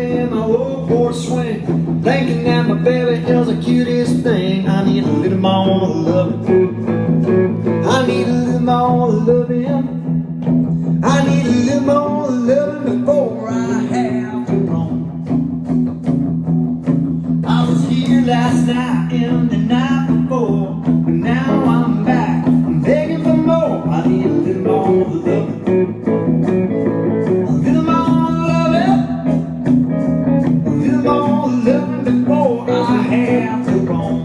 in my old board swing, thinking that my baby is the cutest thing. I need a little more loving. I need a little more loving. I need a little more loving before I have to roam. I was here last night and the night before, but now I'm back. I'm begging for more. I need a little more loving. A little more loving. A little more loving before I have to roam.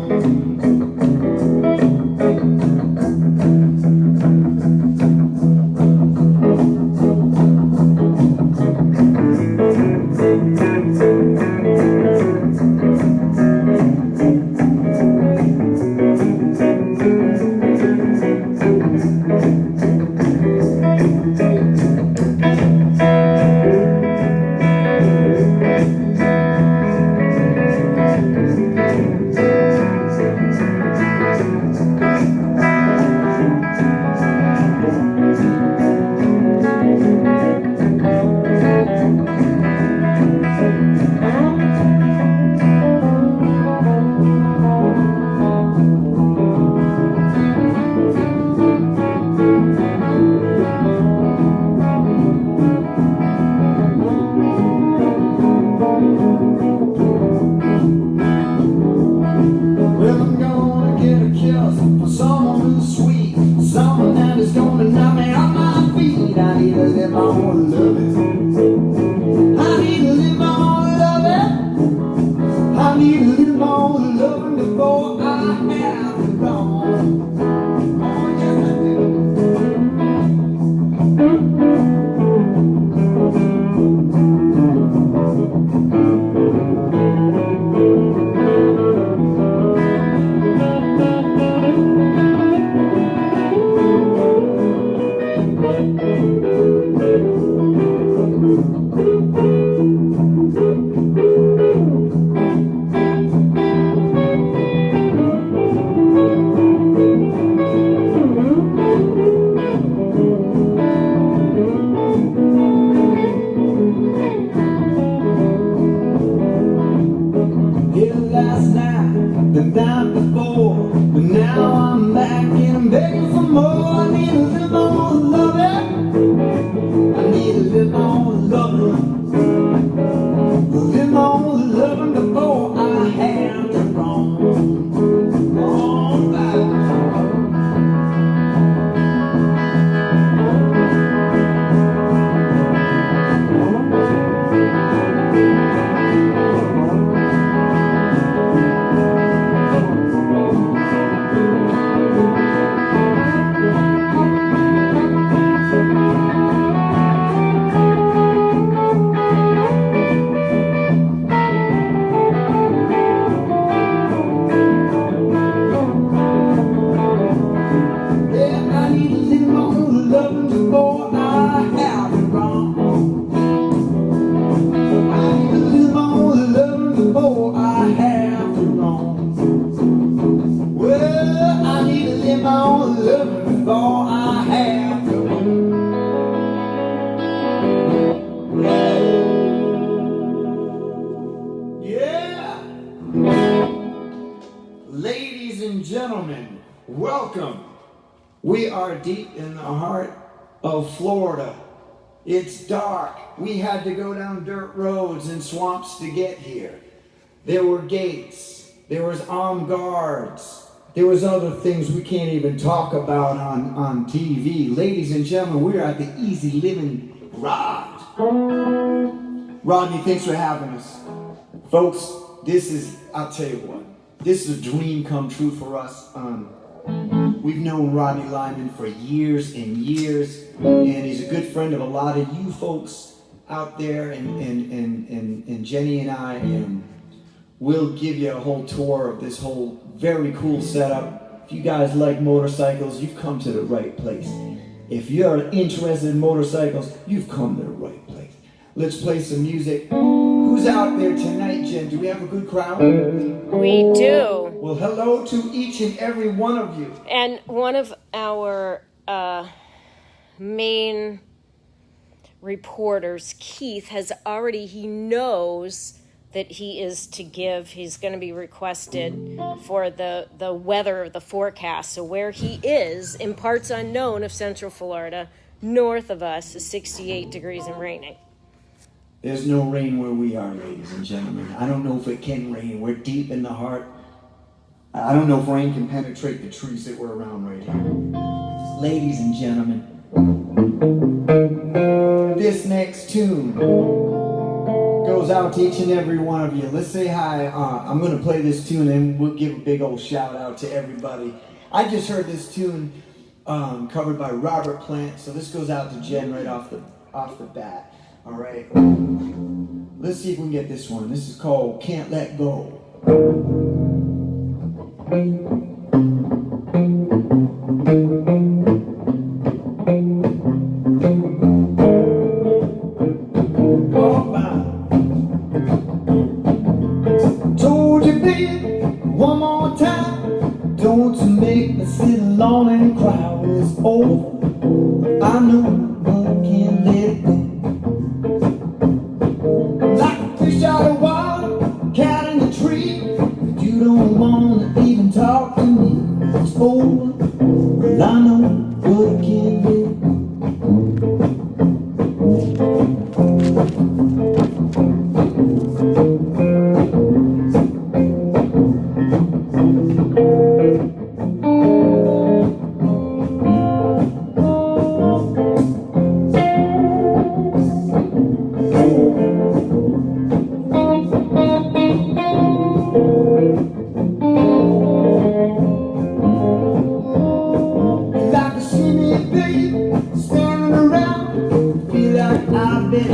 Ladies and gentlemen, welcome. We are deep in the heart of Florida. It's dark. We had to go down dirt roads and swamps to get here. There were gates. There was armed guards. There was other things we can't even talk about on TV. Ladies and gentlemen, we're at the Easy Livin Garage. Rodney, thanks for having us. Folks, I'll tell you what, this is a dream come true for us. We've known Rodney Lyman for years and years, and he's a good friend of a lot of you folks out there, and Jenny and I, and we'll give you a whole tour of this whole very cool setup. If you guys like motorcycles, you've come to the right place. If you're interested in motorcycles, you've come to the right place. Let's play some music. Who's out there tonight, Jen? Do we have a good crowd? We do. Well, hello to each and every one of you. And one of our main reporters, Keith has already, he knows that he is to give, he's going to be requested for the weather of the forecast. So where he is, in parts unknown of Central Florida, north of us, is 68 degrees and raining. There's no rain where we are, ladies and gentlemen. I don't know if it can rain. We're deep in the heart. I don't know if rain can penetrate the trees that we're around right here. Ladies and gentlemen, this next tune goes out to each and every one of you. Let's say hi. I'm going to play this tune and we'll give a big old shout out to everybody. I just heard this tune covered by Robert Plant, so this goes out to Jen right off the bat. All right. Let's see if we can get this one. This is called Can't Let Go. Told you, baby, one more time, don't you make me sit alone and cry when it's over. I know, but I can't let it go. Like a fish out of water, cat in the tree, but you don't wanna even talk to me. It's over, well I know, but I can't let it go.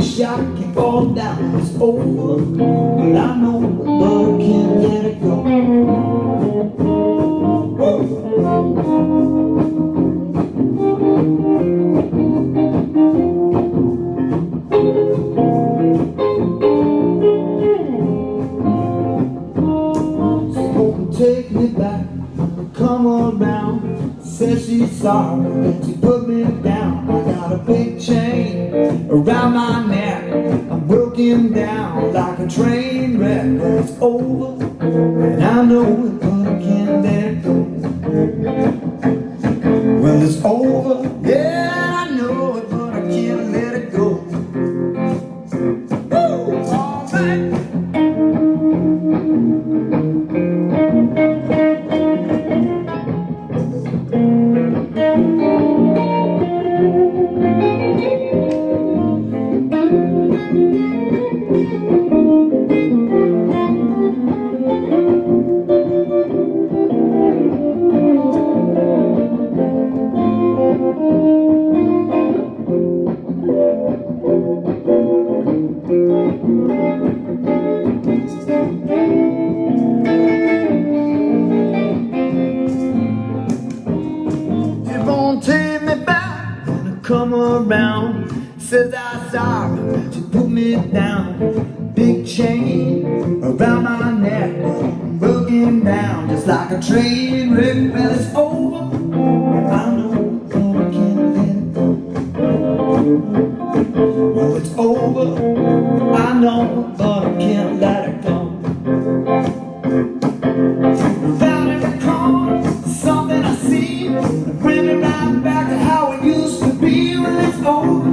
Shot can fall down, it's over, but I know, but I can't let it go. So take me back, come around, says she's sorry that you put me down. I got a big chain around my neck, I'm broken down like a train wreck, but it's over, and I know it, but I can't let it go. Well, it's over, yeah, I know it, but I can't let it go. Woo! All right. Come around, says I sorry that you put me down. Big chain around my neck, I'm broken down just like a train wreck. Well, it's over, I know, but I can't let it go. Well, it's over, I know, but I can't let it go. Found in the corner, something I see, bring me right back to how it used to be. When it's over,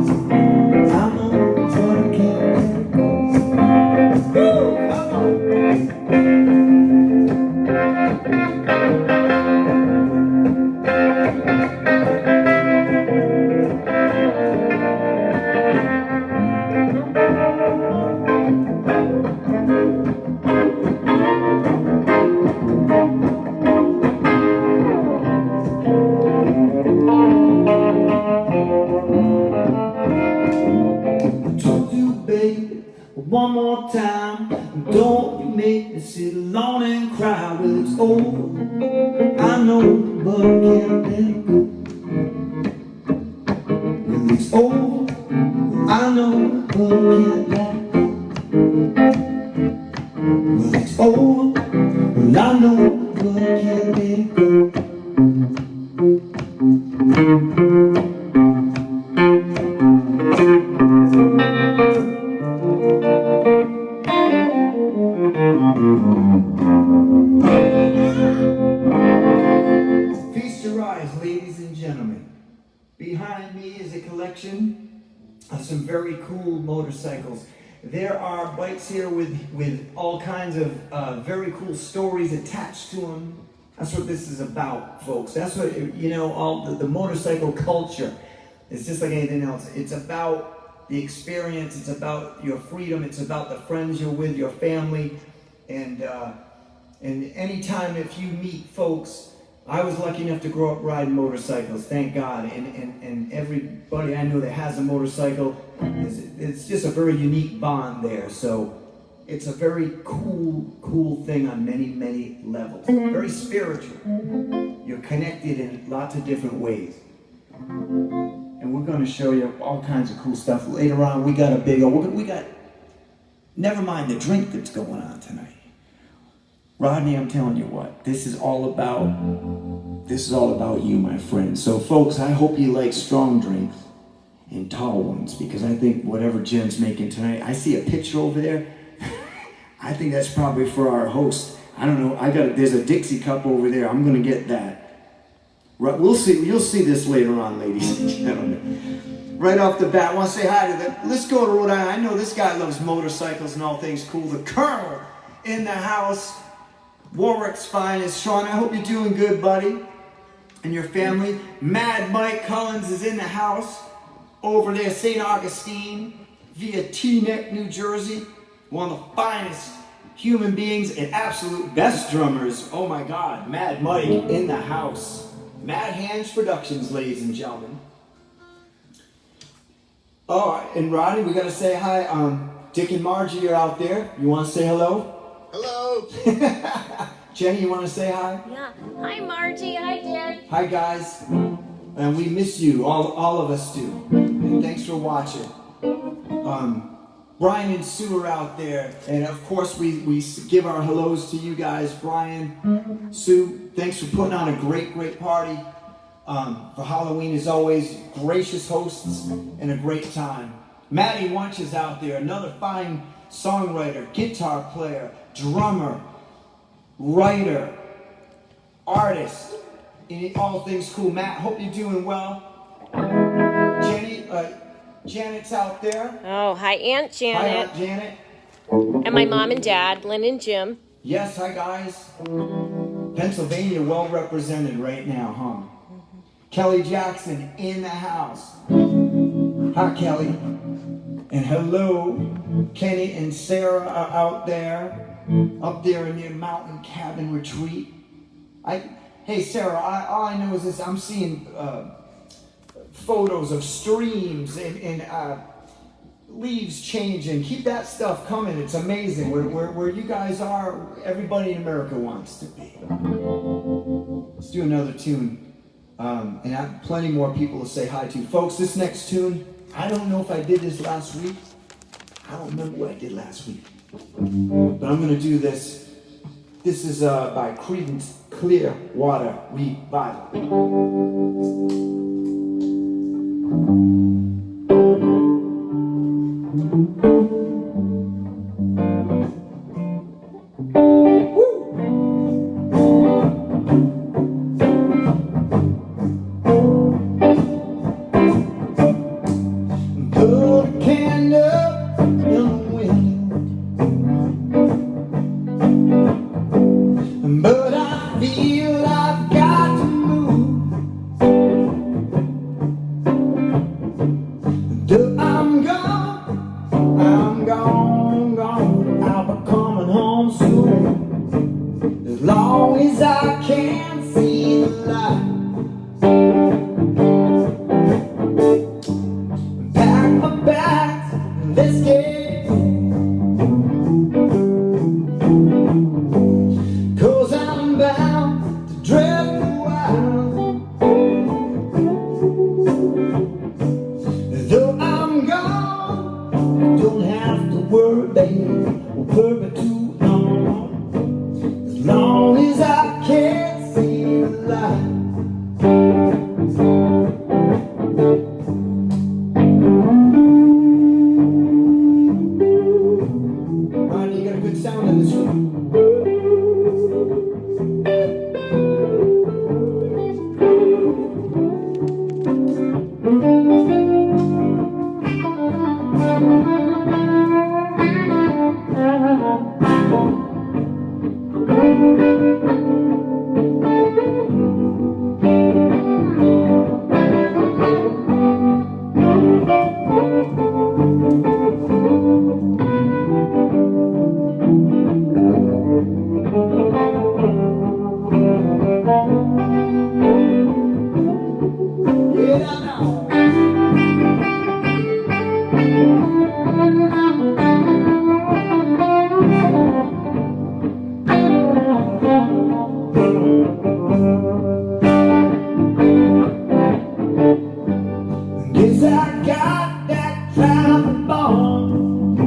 I know, but I can't let it go. Woo, come on. One more time, don't you make me sit alone and cry. Well, it's over, I know, but I can't let it go. Well, it's over, I know, but I can't let it go. Well, it's over, well, I know, but I can't let it go. motorcycles. There are bikes here with all kinds of very cool stories attached to them. That's what this is about, folks. That's what, all the motorcycle culture. It's just like anything else. It's about the experience. It's about your freedom. It's about the friends you're with, your family. And anytime if you meet folks, I was lucky enough to grow up riding motorcycles, thank God. And everybody I know that has a motorcycle, it's just a very unique bond there. So it's a very cool thing on many, many levels. Very spiritual. You're connected in lots of different ways. And we're going to show you all kinds of cool stuff. Later on, we got a big old, never mind the drink that's going on tonight. Rodney, I'm telling you what, this is all about you, my friend. So folks, I hope you like strong drinks and tall ones, because I think whatever Jen's making tonight, I see a picture over there. I think that's probably for our host. I don't know, there's a Dixie cup over there. I'm gonna get that. Right, we'll see, you'll see this later on, ladies and gentlemen. Right off the bat, I want to say hi to let's go to Rhode Island. I know this guy loves motorcycles and all things cool. The Colonel in the house. Warwick's finest. Sean, I hope you're doing good, buddy, and your family. Mad Mike Collins is in the house over there, St. Augustine, via Teaneck, New Jersey. One of the finest human beings and absolute best drummers. Oh my God, Mad Mike in the house. Mad Hands Productions, ladies and gentlemen. Oh, and Rodney, we gotta say hi. Dick and Margie are out there. You want to say hello? Hello. Jenny, you want to say hi? Yeah. Hi, Margie. Hi, Dick. Hi, guys. And we miss you. All of us do. And thanks for watching. Brian and Sue are out there. And of course, we give our hellos to you guys. Brian, Sue, thanks for putting on a great party. For Halloween, as always, gracious hosts and a great time. Maddie Wunsch is out there. Another fine songwriter, guitar player, drummer, writer, artist, in all things cool. Matt, hope you're doing well. Jenny, Janet's out there. Oh, hi, Aunt Janet. Hi, Aunt Janet. And my mom and dad, Lynn and Jim. Yes, hi guys. Pennsylvania well represented right now, huh? Kelly Jackson in the house. Hi, Kelly. And hello, Kenny and Sarah are out there, up there in their mountain cabin retreat. Hey, Sarah, all I know is this: I'm seeing photos of streams and leaves changing. Keep that stuff coming. It's amazing. Where you guys are, everybody in America wants to be. Let's do another tune. And I have plenty more people to say hi to. Folks, this next tune, I don't know if I did this last week. I don't remember what I did last week. But I'm going to do this. This is by Creedence Clearwater Revival. Guess I got that travel bone,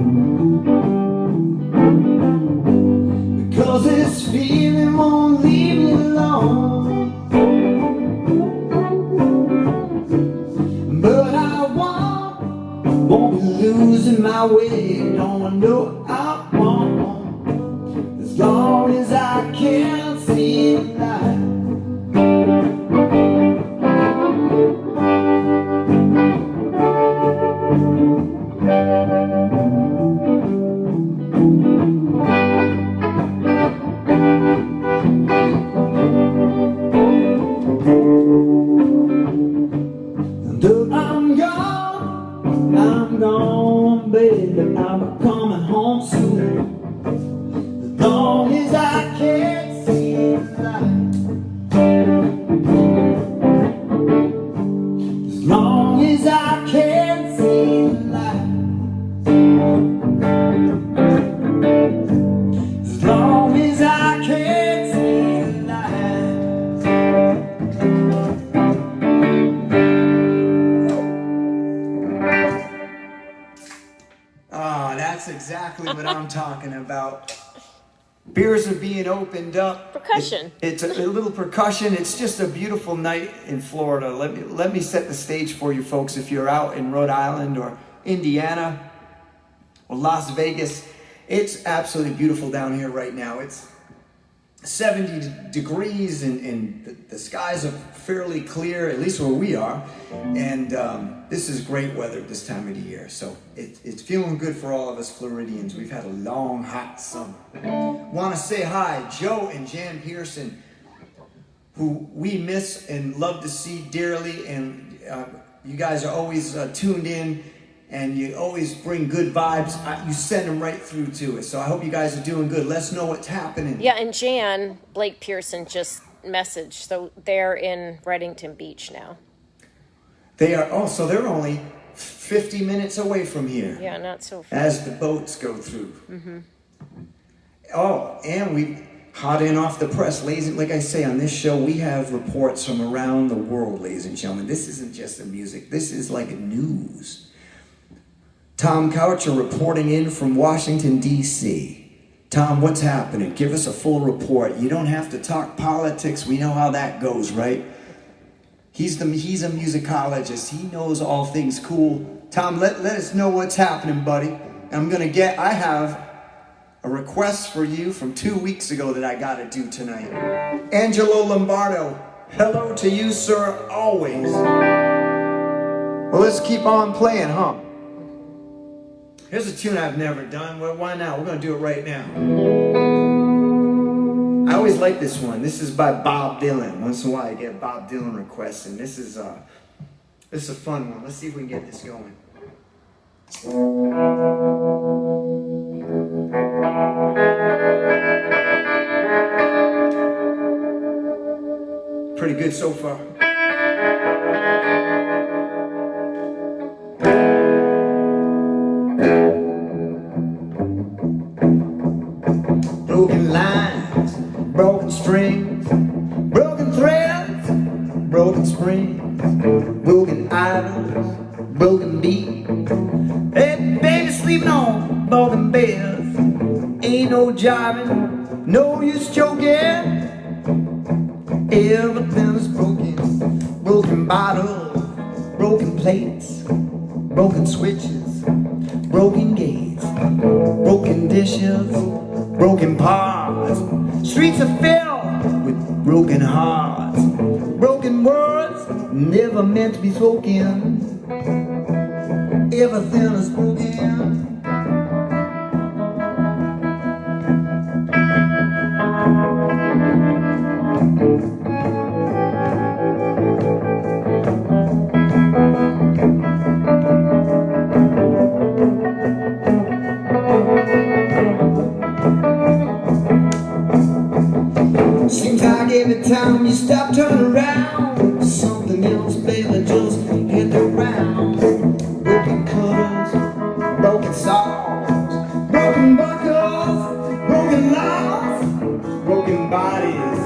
because this feeling won't leave me alone. But I won't be losing my way. No, I know I won't, as long as I can see the light. I'm gone, baby, I'm coming home soon. As long as I can't see the light, as long as I can't see the light, as long as I can't see the light. Ah, that's exactly what I'm talking about. Beers are being opened up. Percussion. It's a little percussion. It's just a beautiful night in Florida. Let me set the stage for you folks. If you're out in Rhode Island or Indiana or Las Vegas, it's absolutely beautiful down here right now. It's 70 degrees and the skies are fairly clear, at least where we are. And this is great weather this time of the year. So it's feeling good for all of us Floridians. We've had a long, hot summer. Want to say hi, Joe and Jan Pearson, who we miss and love to see dearly. And you guys are always tuned in. And you always bring good vibes. You send them right through to us. So I hope you guys are doing good. Let's know what's happening. Yeah, and Jan, Blake Pearson just messaged. So they're in Reddington Beach now. They are, so they're only 50 minutes away from here. Yeah, not so far. As the boats go through. Mm-hmm. Oh, and we hot in off the press. Ladies, like I say, on this show, we have reports from around the world, ladies and gentlemen. This isn't just the music. This is like news. Tom Coucher reporting in from Washington, D.C. Tom, what's happening? Give us a full report. You don't have to talk politics. We know how that goes, right? He's a musicologist. He knows all things cool. Tom, let us know what's happening, buddy. And I have a request for you from 2 weeks ago that I got to do tonight. Angelo Lombardo, hello to you, sir, always. Well, let's keep on playing, huh? Here's a tune I've never done. Well, why not? We're going to do it right now. I always like this one. This is by Bob Dylan. Once in a while I get Bob Dylan requests, and this is a fun one. Let's see if we can get this going. Pretty good so far. Broken lines, broken strings, broken threads, broken springs, broken idols, broken beat. Hey, baby, sleeping on broken beds. Ain't no jiving, no use choking. Everything's broken, broken bottles, broken plates, broken switches, broken gates, broken dishes, broken parts. Streets are filled with broken hearts, broken words never meant to be spoken. Everything is broken. every time you stop, turn around. Something else, baby, just hit the ground. Broken colors, broken songs, broken buckles, broken loves, broken bodies,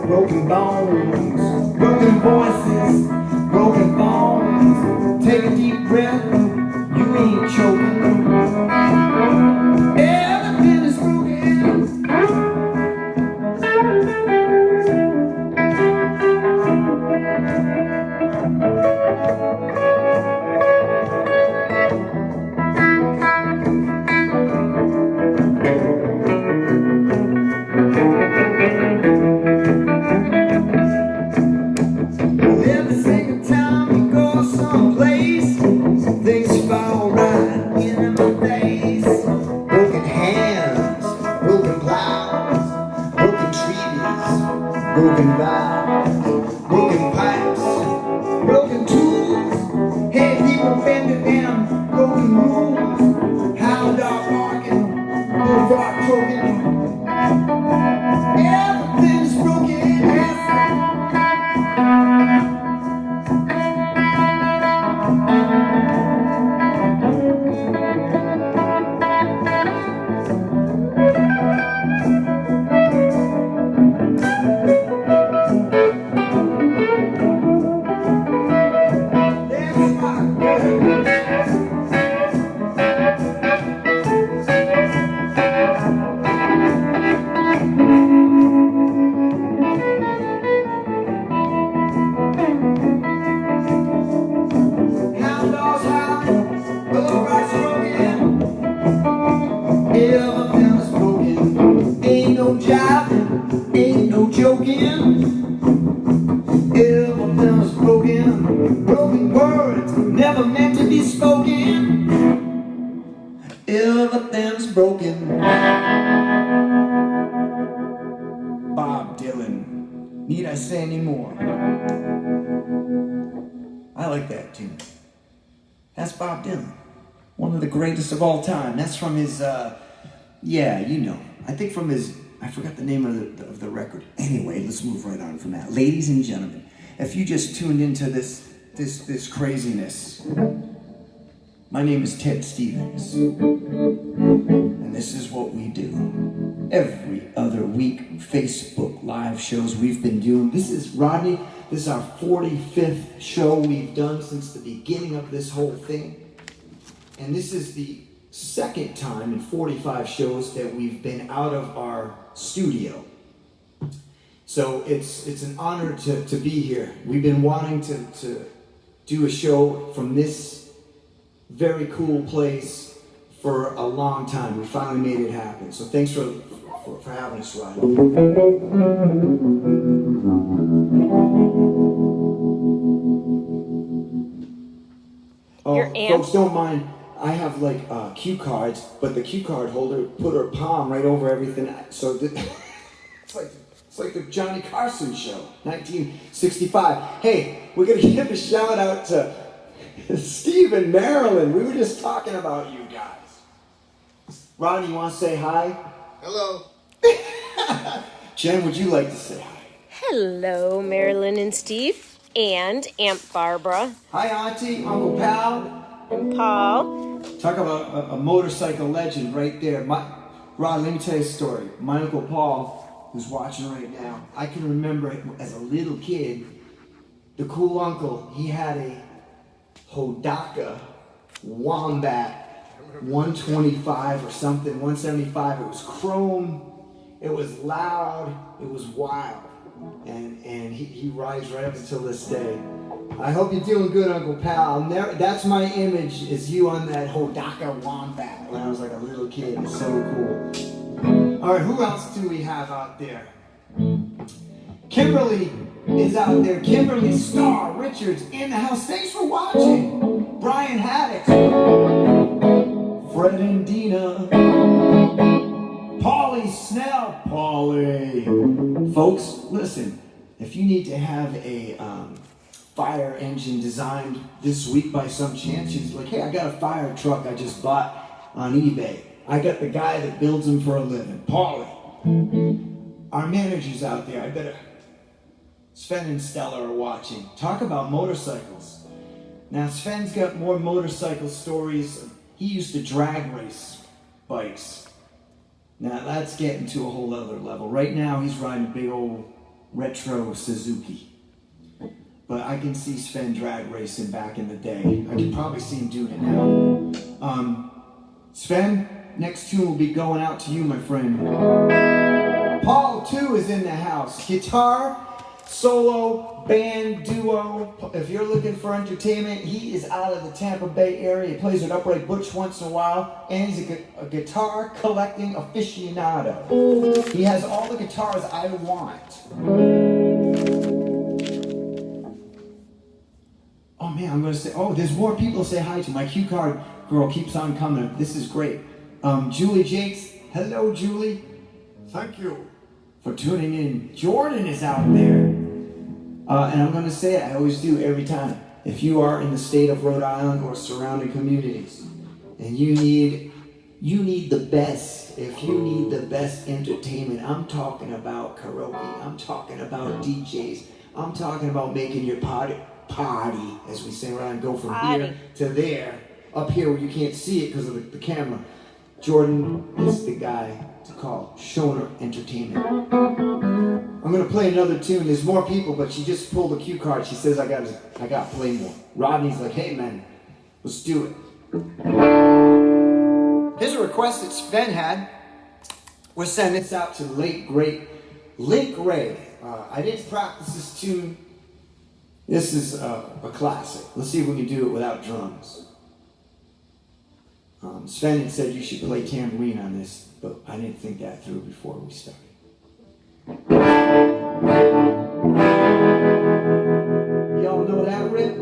broken bones, broken voices, broken bones. Take a deep breath, you ain't choking. Everything is broken. Every single time you go someplace, things fall right into my face. Broken hands, broken plows, broken treaties, broken vows, broken pipes, broken tools. Hey, people bending them broken rules. Hound dog barking, bullfrog croaking. Everything's broken. Hound dogs howling, bullfrogs croaking. Everything's broken. Ain't no jiving, ain't no joking. Everything's broken. Broken words never meant to be spoken. Everything's broken. Bob Dylan. Need I say any more? I like that tune. That's Bob Dylan. One of the greatest of all time. That's from his, yeah, you know. I think from his, I forgot the name of the record. Anyway, let's move right on from that. Ladies and gentlemen, if you just tuned into this craziness, my name is Ted Stevens, and this is what we do. Every other week, Facebook live shows we've been doing. This is Rodney. This is our 45th show we've done since the beginning of this whole thing. And this is the second time in 45 shows that we've been out of our studio. So it's an honor to be here. We've been wanting to do a show from this very cool place for a long time. We finally made it happen. So thanks for having us, Rodney. Your aunt? Folks, don't mind. I have like cue cards, but the cue card holder put her palm right over everything. So it's like the Johnny Carson show, 1965. Hey, we're gonna give a shout out to Steve in Maryland. We were just talking about you guys. Rodney, you want to say hi? Hello. Jen, would you like to say hi? Hello, Marilyn and Steve, and Aunt Barbara, Hi, Auntie, Uncle Pal. and Paul. Talk about a motorcycle legend right there. Rod, let me tell you a story. My Uncle Paul, who's watching right now, I can remember as a little kid, the cool uncle, he had a Hodaka Wombat 125 or something, 175. It was chrome, it was loud, it was wild. And he rides right up until this day. I hope you're doing good, Uncle Pal. That's my image, is you on that Hodaka Wombat when I was like a little kid. It's so cool. All right, who else do we have out there? Kimberly is out there. Kimberly Starr Richards in the house. Thanks for watching. Brian Haddock, Fred and Dina, Paulie Snell, Paulie. Folks, listen. If you need to have a fire engine designed this week by some chance, she's like, hey, I got a fire truck I just bought on eBay. I got the guy that builds them for a living, Paulie. Our manager's out there. I better Sven and Stella are watching. Talk about motorcycles. Now, Sven's got more motorcycle stories. He used to drag race bikes. Now, that's getting to a whole other level. Right now, he's riding a big old retro Suzuki. But I can see Sven drag racing back in the day. I can probably see him doing it now. Sven, next tune will be going out to you, my friend. Paul, too, is in the house. Guitar, solo, band, duo. If you're looking for entertainment, he is out of the Tampa Bay area. He plays with Upright Butch once in a while, and he's a guitar collecting aficionado. He has all the guitars I want. Oh man, I'm going to say, there's more people to say hi to. My cue card girl keeps on coming. This is great. Julie Jakes. Hello, Julie. Thank you for tuning in. Jordan is out there. And I'm going to say it, I always do every time. If you are in the state of Rhode Island or surrounding communities, and you need the best, if you need the best entertainment, I'm talking about karaoke, I'm talking about DJs, I'm talking about making your party, as we say around, go from here to there, up here where you can't see it because of the camera. Jordan is the guy to call. Shoner Entertainment. I'm gonna play another tune. There's more people, but she just pulled a cue card. She says I got to play more. Rodney's like, hey man, let's do it. Here's a request that Sven had. We're sending this out to the late great Link Ray. I didn't practice this tune. This is a classic. Let's see if we can do it without drums. Sven had said you should play tambourine on this, but I didn't think that through before we started. Y'all know that riff?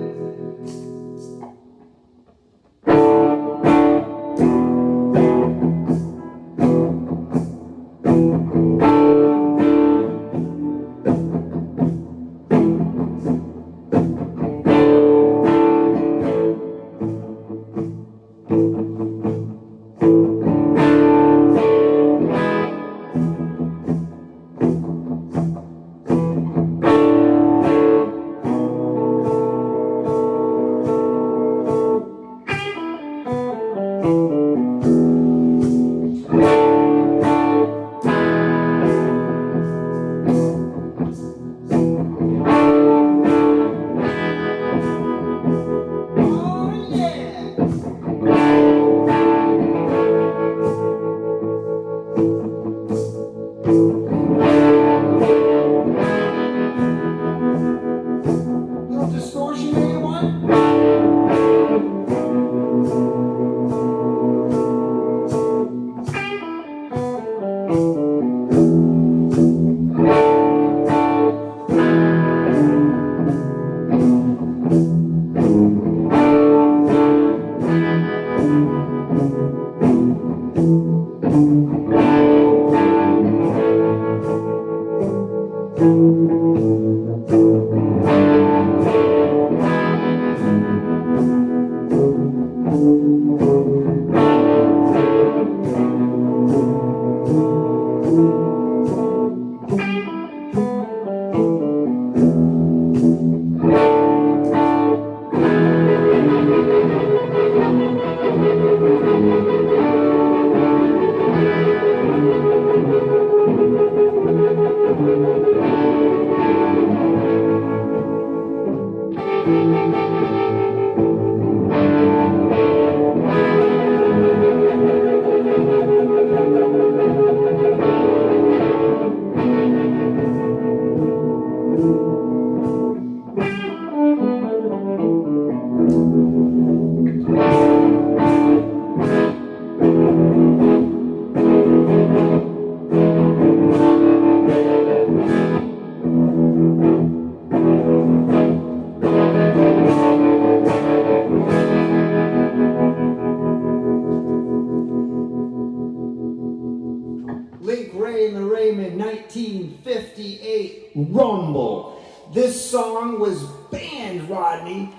Link Ray and the Rayman, 1958, Rumble. This song was banned, Rodney,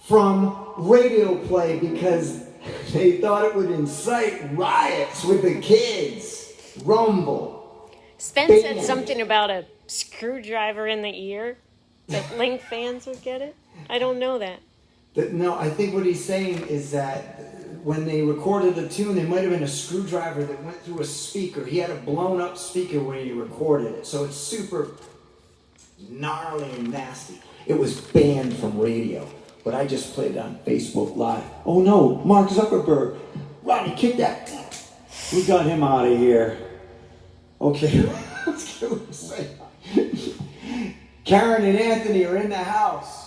from radio play because they thought it would incite riots with the kids. Rumble. Sven said something about a screwdriver in the ear. That Link fans would get it? I don't know that. No, I think what he's saying is that when they recorded the tune, there might have been a screwdriver that went through a speaker. He had a blown up speaker when he recorded it, so it's super gnarly and nasty. It was banned from radio, but I just played it on Facebook Live. Oh no, Mark Zuckerberg. Rodney, kick that. We got him out of here. Okay, let's go say Karen and Anthony are in the house.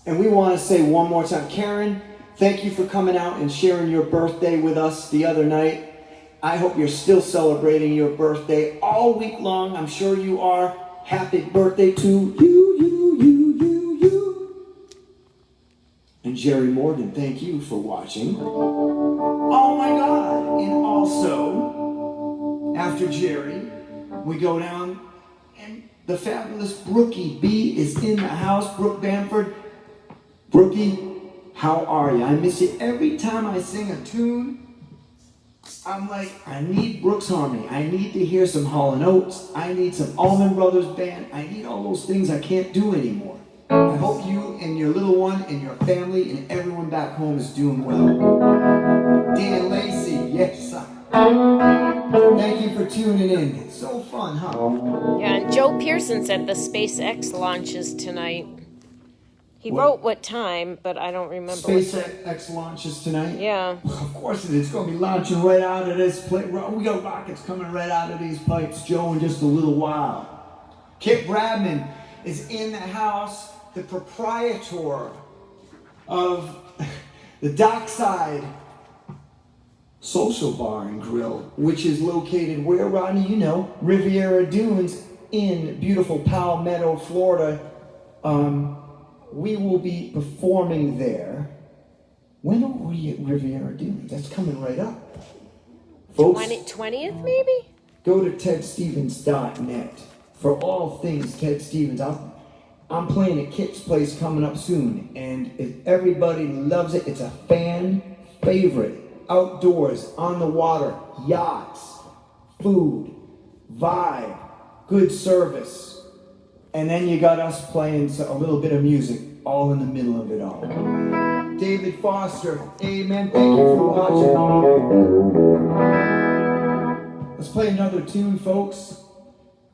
And we want to say one more time, Karen, thank you for coming out and sharing your birthday with us the other night. I hope you're still celebrating your birthday all week long. I'm sure you are. Happy birthday to you. And Jerry Morgan, thank you for watching. Oh my God. And also, after Jerry, we go down and the fabulous Brookie B is in the house. Brooke Bamford. Brookie, how are you? I miss you. Every time I sing a tune, I'm like, I need Brooks Harmony. I need to hear some Hall & Oates. I need some Allman Brothers Band. I need all those things I can't do anymore. I hope you and your little one and your family and everyone back home is doing well. Dan Lacey, yes. Thank you for tuning in. It's so fun, huh? Yeah, and Joe Pearson said the SpaceX launches tonight. He wrote what time, but I don't remember. SpaceX launches tonight? Yeah. Of course it is. It's going to be launching right out of this place. We got rockets coming right out of these pipes, Joe, in just a little while. Kip Bradman is in the house, the proprietor of the Dockside Social Bar and Grill, which is located where, Rodney? You know, Riviera Dunes in beautiful Palmetto, Florida. We will be performing there. When are we at Riviera Dunes? That's coming right up. Folks, 20th maybe? Go to tedstevens.net for all things Ted Stevens. I'm playing at Kip's place coming up soon, and everybody loves it. It's a fan favorite. Outdoors, on the water, yachts, food, vibe, good service. And then you got us playing a little bit of music all in the middle of it all. David Foster, amen. Thank you for watching. Let's play another tune, folks.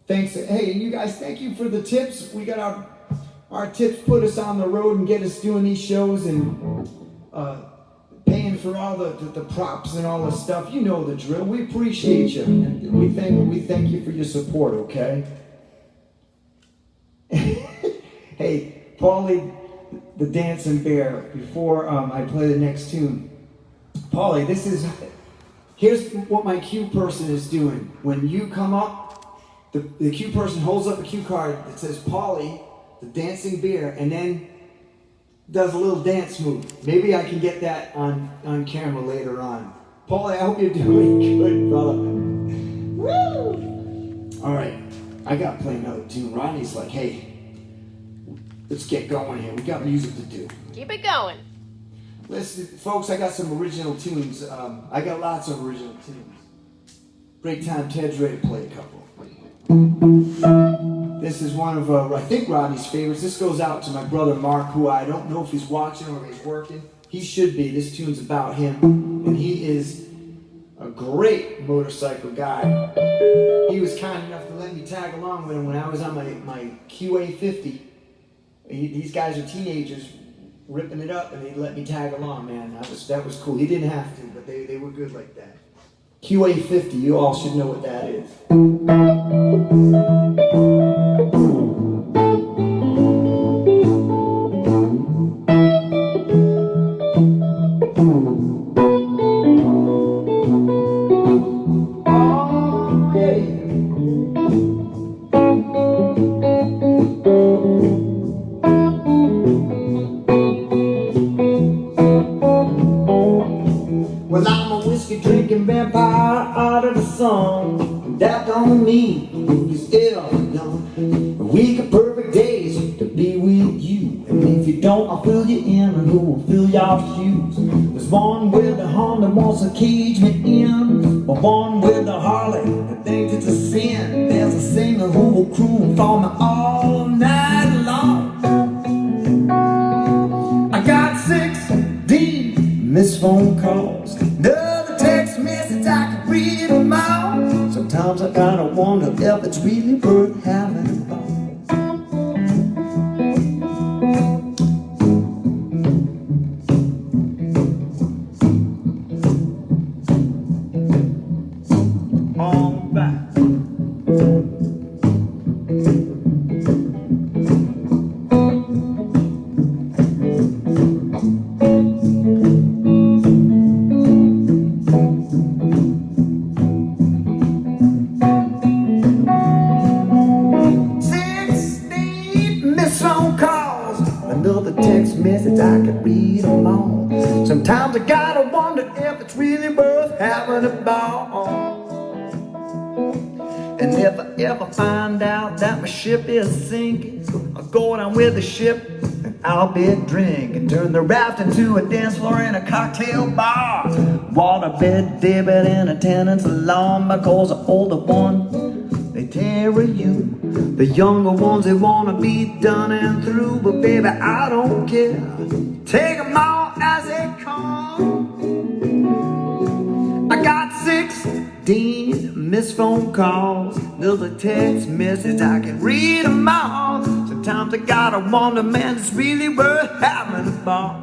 Thanks. Hey, you guys, thank you for the tips. We got our tips put us on the road and get us doing these shows and paying for all the props and all the stuff. You know the drill. We appreciate you. And we thank you for your support, okay? Hey, Paulie, the dancing bear, before I play the next tune. Paulie, here's what my cue person is doing. When you come up, the cue person holds up a cue card that says Paulie, the dancing bear, and then does a little dance move. Maybe I can get that on camera later on. Paulie, I hope you're doing good, brother. Woo! All right, I got to play another tune. Rodney's like, hey, let's get going here. We got music to do. Keep it going. Listen, folks, I got some original tunes. I got lots of original tunes. Break time, Ted's ready to play a couple. This is one of, I think, Rodney's favorites. This goes out to my brother Mark, who I don't know if he's watching or if he's working. He should be. This tune's about him. And he is a great motorcycle guy. He was kind enough to let me tag along with him when I was on my QA50. These guys are teenagers ripping it up, and they let me tag along, man. That was cool. He didn't have to, but they were good like that. QA50, you all should know what that is. Well, I'm a whiskey drinking vampire out of the sun. That don't mean you still done. A week of perfect days to be with you. And if you don't, I'll fill you in, and who will fill your shoes? There's one with a Honda wants to cage me in, but one with a Harley that thinks it's a sin. There's a singer who will croon for me all night long. phone calls, another text message, I can read them all. Sometimes I kinda wonder if it's really worth having a ball. Another text message, I can read them all. Sometimes I gotta wonder if it's really worth having a ball. And if I ever find out that my ship is sinking, I'll go down with the ship and I'll be drinking. Turn the raft into a dance floor and a cocktail bar. Waterbed debit and a tenant's alarm, because the older one, they tarry you. The younger ones, they wanna be done and through. But baby, I don't care, take them all as they come. I got 16 missed phone calls, another text message, I can read them all. Sometimes I gotta wonder, man, it's really worth having a ball.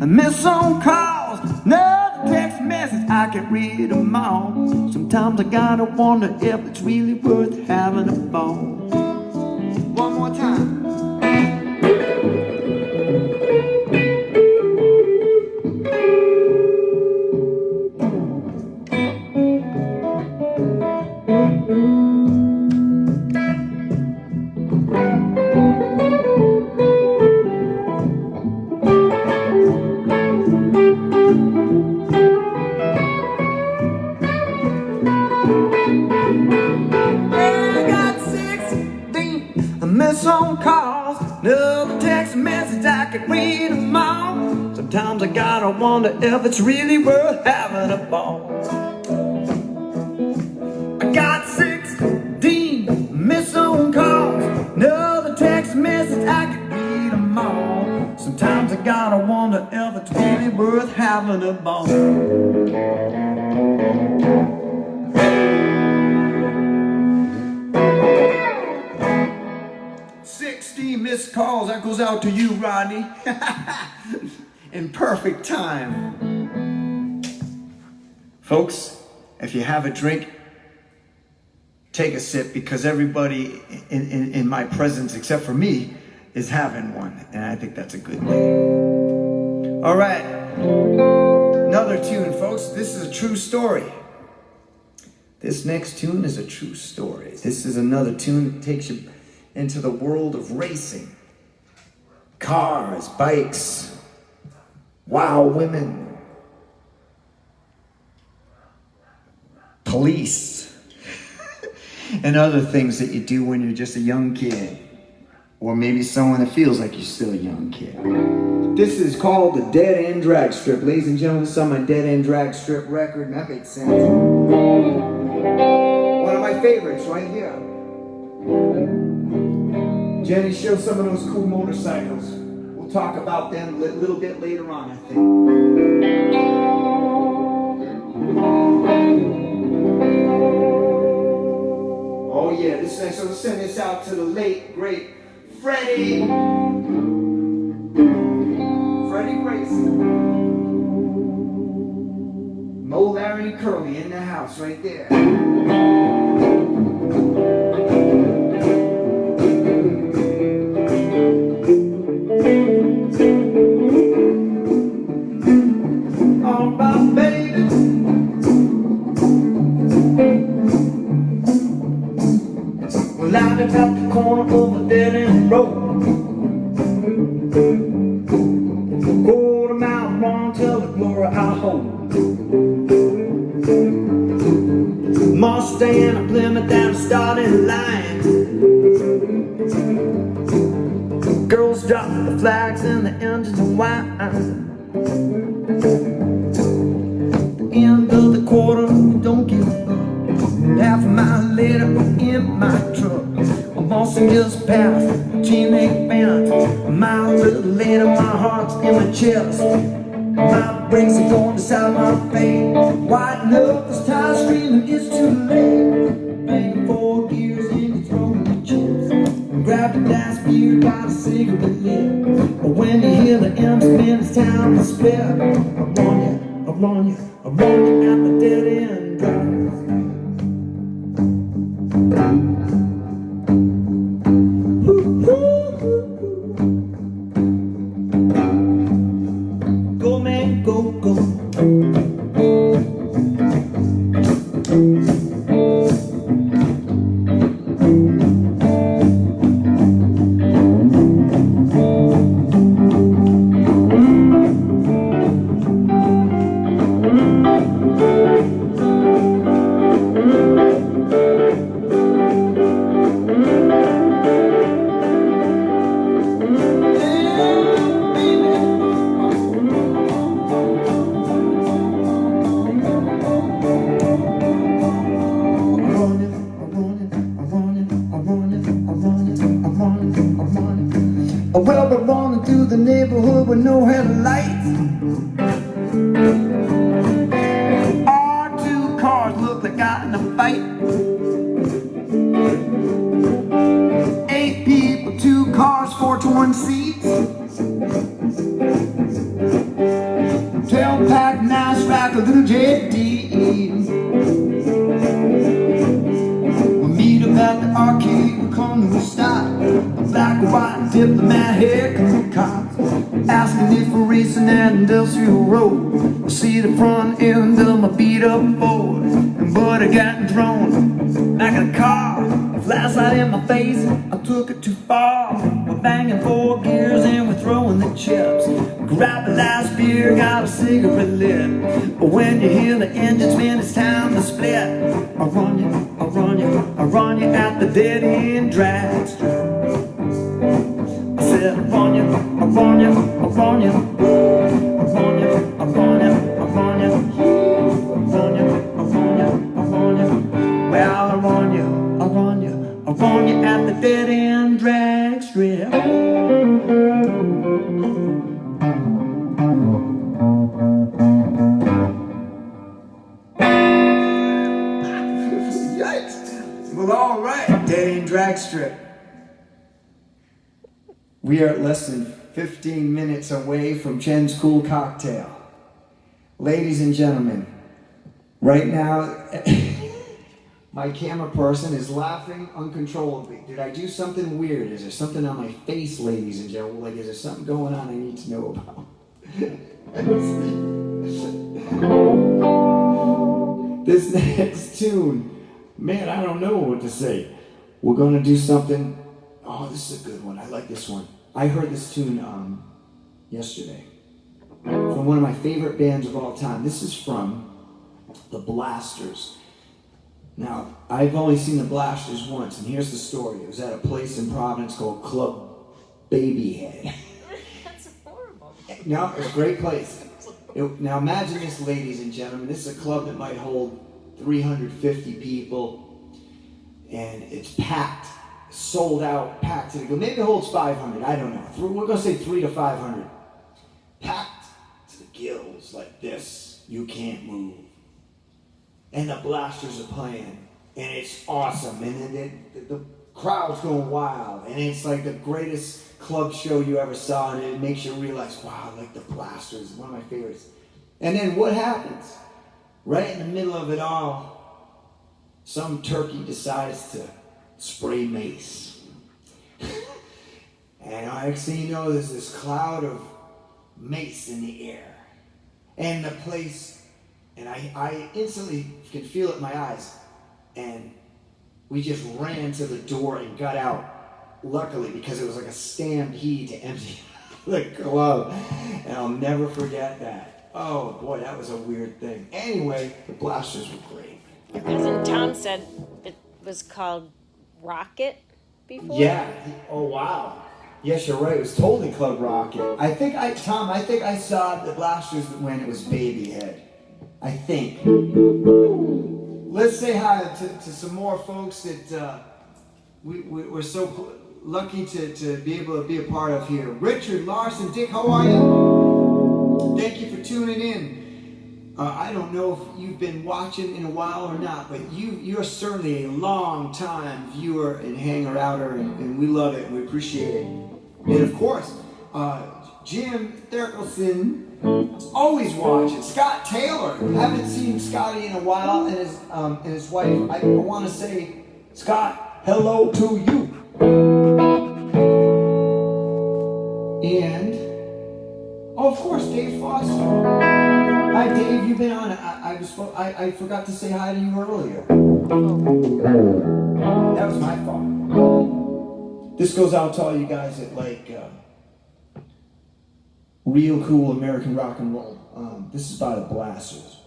Miss phone calls, another text message, I can read them all. Sometimes I gotta wonder if it's really worth having a ball. One more time. Miss phone calls, another text message, I can read them all. Sometimes I gotta wonder if it's really worth having a ball. I got 16 miss phone calls, another text message, I can read them all. Sometimes I gotta wonder if it's really worth having a ball. 60 missed calls, that goes out to you, Rodney. In perfect time. Folks, if you have a drink, take a sip, because everybody in my presence, except for me, is having one. And I think that's a good thing. All right. Another tune, folks. This is a true story. This next tune is a true story. This is another tune that takes you into the world of racing. Cars, bikes, wild women, police, and other things that you do when you're just a young kid. Or maybe someone that feels like you're still a young kid. This is called the Dead End Drag Strip. Ladies and gentlemen, this is on my Dead End Drag Strip record, and that makes sense. One of my favorites right here. Jenny, show some of those cool motorcycles. We'll talk about them a little bit later on, I think. Oh yeah, this next one, send this out to the late, great Freddie Grayson. Mo, Larry, and Curly in the house right there. All right, baby. Well, I live at the corner of a dead end road. Quarter mile long till the glory Mustang, a Plymouth down the starting line. Girls drop the flags and the engines whine. The end of the quarter, don't give up. Half a mile later, in my truck. A Mustang just passed, teenage band. A mile a little later, my heart's in my chest. My brakes are going inside my face. White knuckles, tires screaming, it's too late. Bang 4 gears and you're throwing the chips. Grab the last beer, got a cigarette lit. But when you hear the M spin, it's time to split. I run you, I run you, I run you at the dead end drive. Go man, go, go. Well, we're running through the neighborhood with no headlights. Our 2 cars look like got in a fight. 8 people, 2 cars, 4 torn seats. Tail pack, nice rack, a little JD. We meet up at the arcade, we come to a stop. Black and white diplomat haircut cops asking if we're racing that industrial road. I see the front end of my beat up Ford, but I got thrown like a car. A flashlight in my face, I took it too far. We're banging 4 gears and we're throwing the chips. Grab the last beer, got a cigarette lit. But when you hear the engine spin, it's time to split. I run you, I run you, I run you at the dead end drag strip. I said I run you, I run you, I run you, I run you, I run you, I run you, I run you, I run you, I run you. Well, I run you, I run you, I run you at the dead end drag strip. Yikes! Well, all right, dead end drag strip. We are less than 15 minutes away from Chen's Cool Cocktail. Ladies and gentlemen, right now, my camera person is laughing uncontrollably. Did I do something weird? Is there something on my face, ladies and gentlemen? Like, is there something going on I need to know about? This next tune, man, I don't know what to say. We're gonna do something. Oh, this is a good one. I like this one. I heard this tune yesterday from one of my favorite bands of all time. This is from the Blasters. Now, I've only seen the Blasters once, and here's the story. It was at a place in Providence called Club Babyhead. That's horrible. No, it's a great place. Now imagine this, ladies and gentlemen. This is a club that might hold 350 people, and it's packed. Sold out, packed to the go. Maybe it holds 500, I don't know. We're gonna say 300 to 500. Packed to the gills like this. You can't move. And the Blasters are playing. And it's awesome. And then the crowd's going wild. And it's like the greatest club show you ever saw. And it makes you realize, wow, like the Blasters, one of my favorites. And then what happens? Right in the middle of it all, some turkey decides to spray mace. And next thing you know, there's this cloud of mace in the air. And the place, and I instantly can feel it in my eyes. And we just ran to the door and got out. Luckily, because it was like a stampede to empty the club. And I'll never forget that. Oh boy, that was a weird thing. Anyway, the Blasters were great. Your cousin Tom said it was called Rocket before? Yeah. Oh, wow. Yes, you're right. It was totally Club Rocket. Tom, I think I saw the Blasters when it was Babyhead. I think. Let's say hi to some more folks that we're so lucky to be able to be a part of here. Richard, Larson, Dick, how are you? Thank you for tuning in. I don't know if you've been watching in a while or not, but you're certainly a long time viewer and hanger-outer, and we love it and we appreciate it. And of course, Jim Thurkelson is always watching. Scott Taylor, haven't seen Scotty in a while, and his wife. I want to say, Scott, hello to you. And of course, Dave Foster. Hi, Dave. You've been on. I forgot to say hi to you earlier. That was my fault. This goes out to all you guys that like real cool American rock and roll. This is by the Blasters.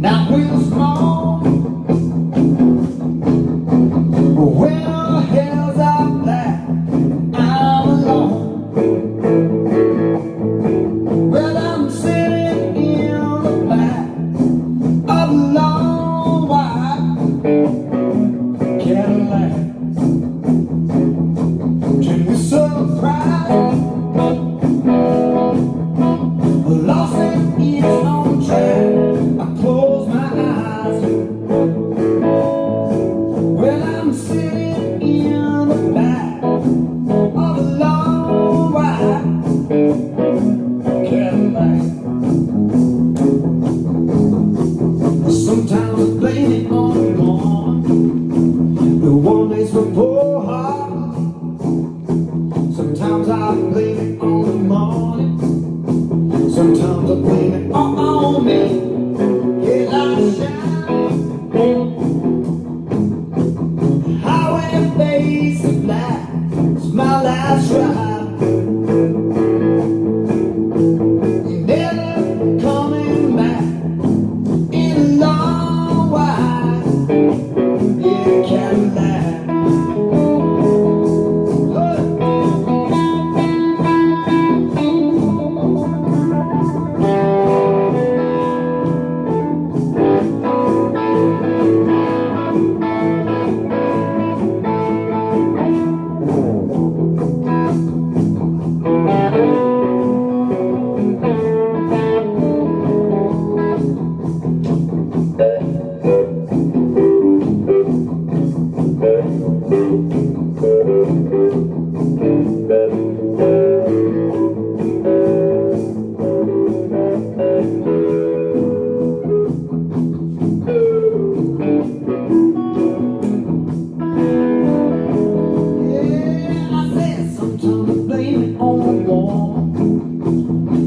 Now we're small. When all hell's out there, I'm alone. Well, I'm sitting in the back of a long white Cadillac. Can we surprise? Lost in its own track. I close my eyes. Well, I'm sitting in the back of a long white Cadillac. Sometimes I blame it on the one that's for poor heart. Sometimes I blame it on the morning. Sometimes I blame it on me. Headlights shine, highway face of black. It's my last ride. You're never coming back in a long white, yeah, Cadillac.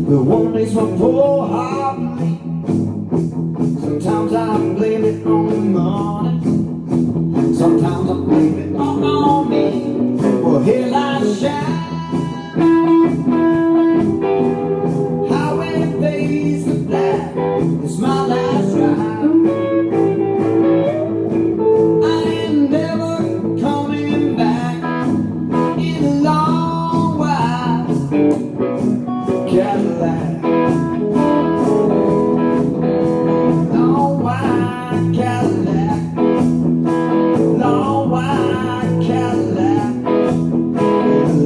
The one makes my poor heart bleed. Sometimes I blame it on the morning. Sometimes I blame it on me. Well, headlights shine, highway face the black. It's my last ride. I ain't never coming back in a long while Cadillac. Long white Cadillac. Long white Cadillac.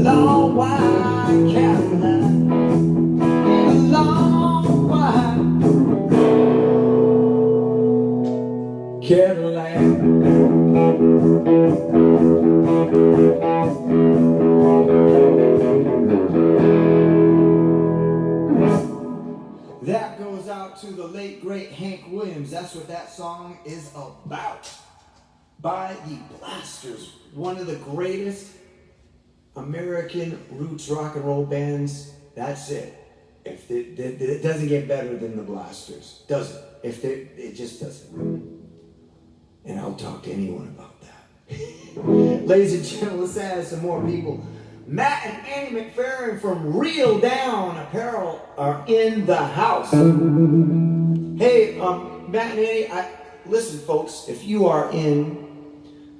Long white Cadillac. In a long white Cadillac. That goes out to the late great Hank Williams. That's what that song is about. By the Blasters, one of the greatest American roots rock and roll bands. That's it. If it doesn't get better than the Blasters, does it? It just doesn't. And I'll talk to anyone about that. Ladies and gentlemen, let's add some more people. Matt and Annie McFerrin from Reel Down Apparel are in the house. Hey, Matt and Annie, listen, folks, if you are in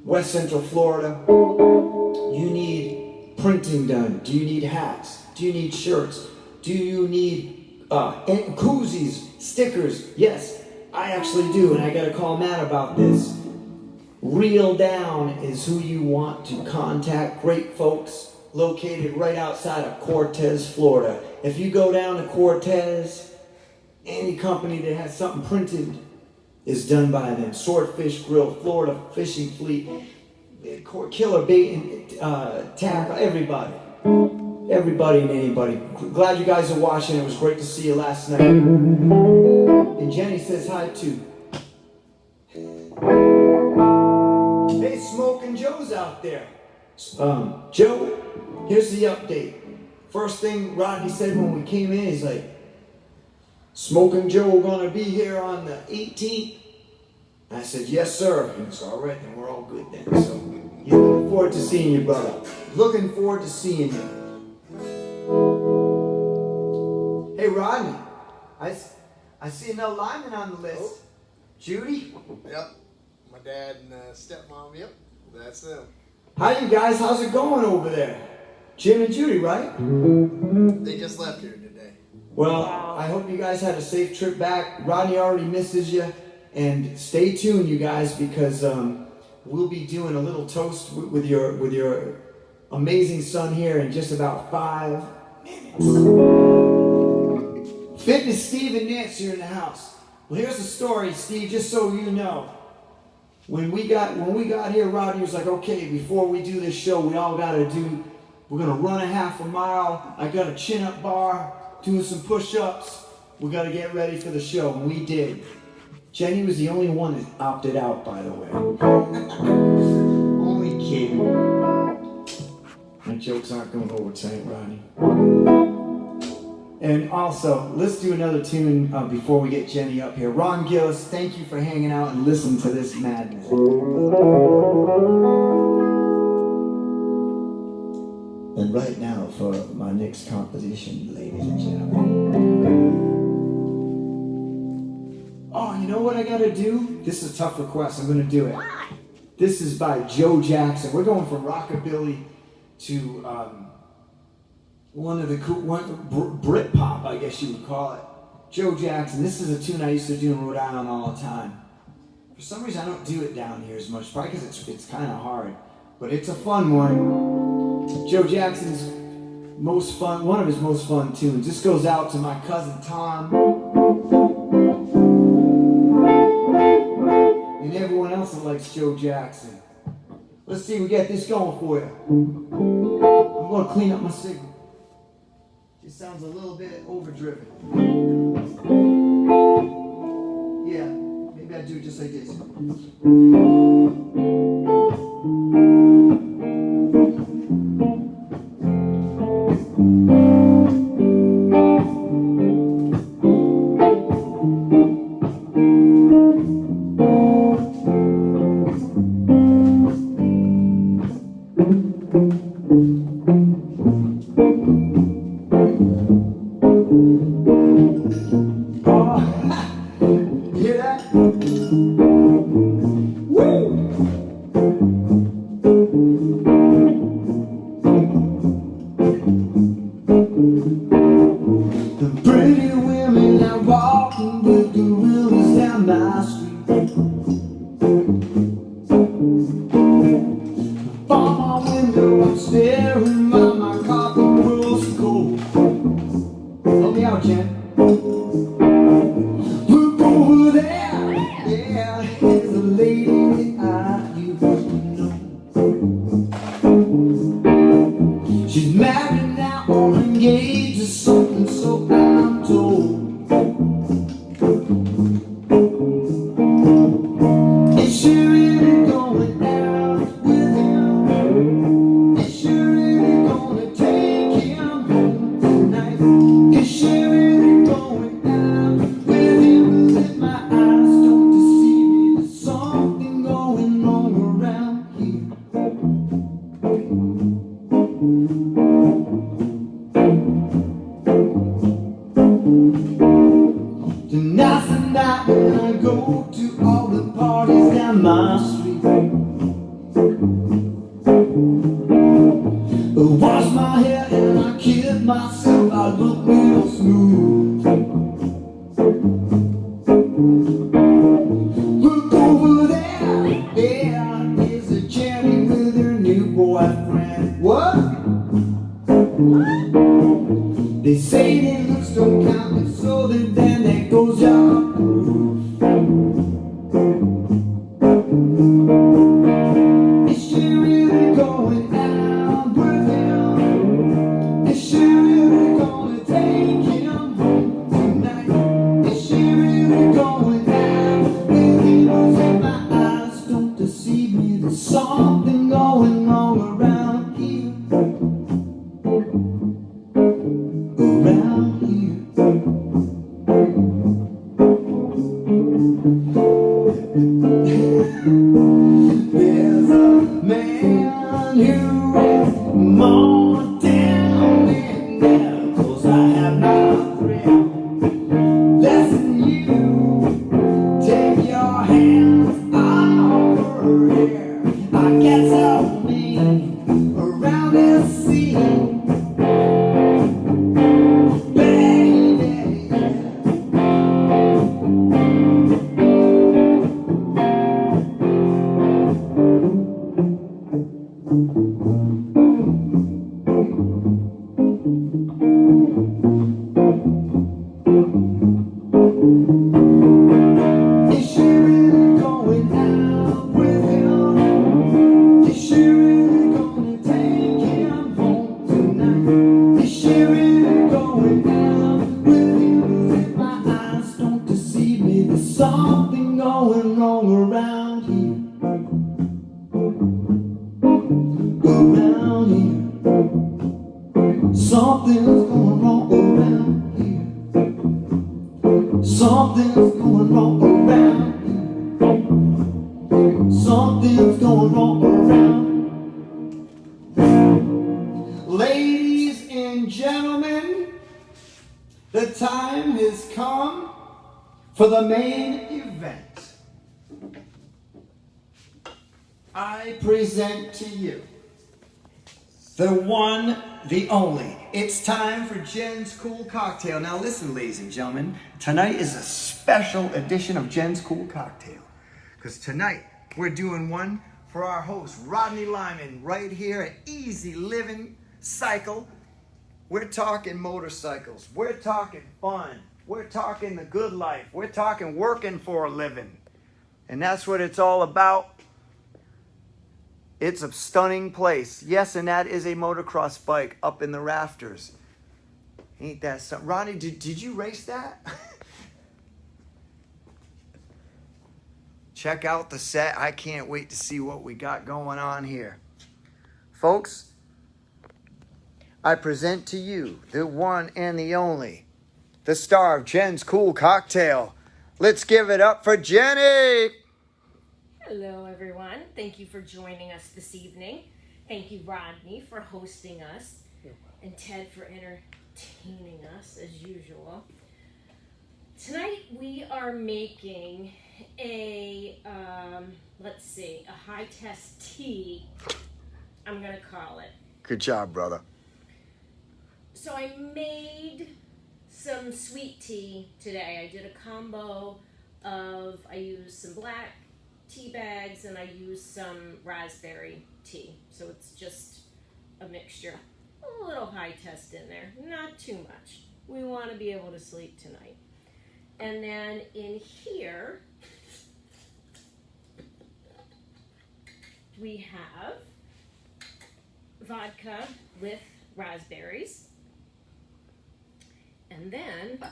West Central Florida, you need printing done. Do you need hats? Do you need shirts? Do you need koozies, stickers? Yes, I actually do, and I got to call Matt about this. Reel Down is who you want to contact. Great folks located right outside of Cortez, Florida. If you go down to Cortez, any company that has something printed is done by them. Swordfish Grill, Florida Fishing Fleet, Killer Bait and Tackle, everybody. Everybody and anybody. Glad you guys are watching. It was great to see you last night. And Jenny says hi too. Hey, Smoking Joe's out there. Joe, here's the update. First thing Rodney said when we came in, he's like, Smoking Joe gonna be here on the 18th? I said, yes, sir. He goes, all right, then we're all good then. So, yeah, looking forward to seeing you, brother. Looking forward to seeing you. Hey, Rodney, I see another Lyman on the list. Oh. Judy? Yep. My dad and stepmom, yep. That's them. Hi, you guys. How's it going over there? Jim and Judy, right? They just left here today. Well, I hope you guys had a safe trip back. Rodney already misses you. And stay tuned, you guys, because we'll be doing a little toast with your amazing son here in just about 5 minutes. Fitness Steve and Nancy are in the house. Well, here's the story, Steve, just so you know. When we got here, Rodney was like, okay, before we do this show, we're gonna run a half a mile. I got a chin-up bar, doing some push-ups. We gotta get ready for the show, and we did. Jenny was the only one that opted out, by the way. Only kidding. My jokes aren't going over tonight, Rodney. And also, let's do another tune before we get Jenny up here. Ron Gillis, thank you for hanging out and listening to this madness. And right now, for my next composition, ladies and gentlemen. Oh, you know what I gotta do? This is a tough request. I'm gonna do it. This is by Joe Jackson. We're going from Rockabilly to one of the cool Britpop, I guess you would call it. Joe Jackson. This is a tune I used to do in Rhode Island all the time. For some reason, I don't do it down here as much. Probably because it's kind of hard, but it's a fun one. Joe Jackson's one of his most fun tunes. This goes out to my cousin Tom. And everyone else that likes Joe Jackson. Let's see, we got this going for you. I'm going to clean up my signal. It sounds a little bit overdriven. Yeah, maybe I do it just like this. That's the night when I go to all the parties down my street. Wash my hair and I kid myself, I look real smooth. Look over there, there is a Jenny with her new boyfriend. What? They say their looks don't count, and so then there goes your groove. Is she really going out with him? Is she really gonna take him home tonight? Is she really going out with him? In my eyes don't deceive me, there's something going on around here. Around here. There's a man who is more down than there, 'cause I have no friend less than you. Take your hands off her hair. I get so mean around this scene. Is she really going out with him? Is she really gonna take him home tonight? Is she really going out with him? If my eyes don't deceive me, there's something going wrong around here. Around here. Something's going wrong around here. Something's going wrong around here. Something's going wrong around. Ladies and gentlemen, the time has come for the main event. I present to you the one, the only. It's time for Jen's Cool Cocktail. Now listen, ladies and gentlemen, tonight is a special edition of Jen's Cool Cocktail. Because tonight, we're doing one for our host, Rodney Lyman, right here at Easy Livin Cycle. We're talking motorcycles. We're talking fun. We're talking the good life. We're talking working for a living. And that's what it's all about. It's a stunning place. Yes, and that is a motocross bike up in the rafters. Ain't that something? Rodney, did you race that? Check out the set. I can't wait to see what we got going on here. Folks, I present to you the one and the only, the star of Jen's Cool Cocktail. Let's give it up for Jenny! Hello, everyone. Thank you for joining us this evening. Thank you, Rodney, for hosting us, and Ted for entertaining us as usual. Tonight we are making a high test tea. I'm gonna call it. Good job, brother. So I made some sweet tea today. I did a combo of, I used some black tea bags and I used some raspberry tea. So it's just a mixture. A little high test in there, not too much. We want to be able to sleep tonight. And then in here, we have vodka with raspberries. And then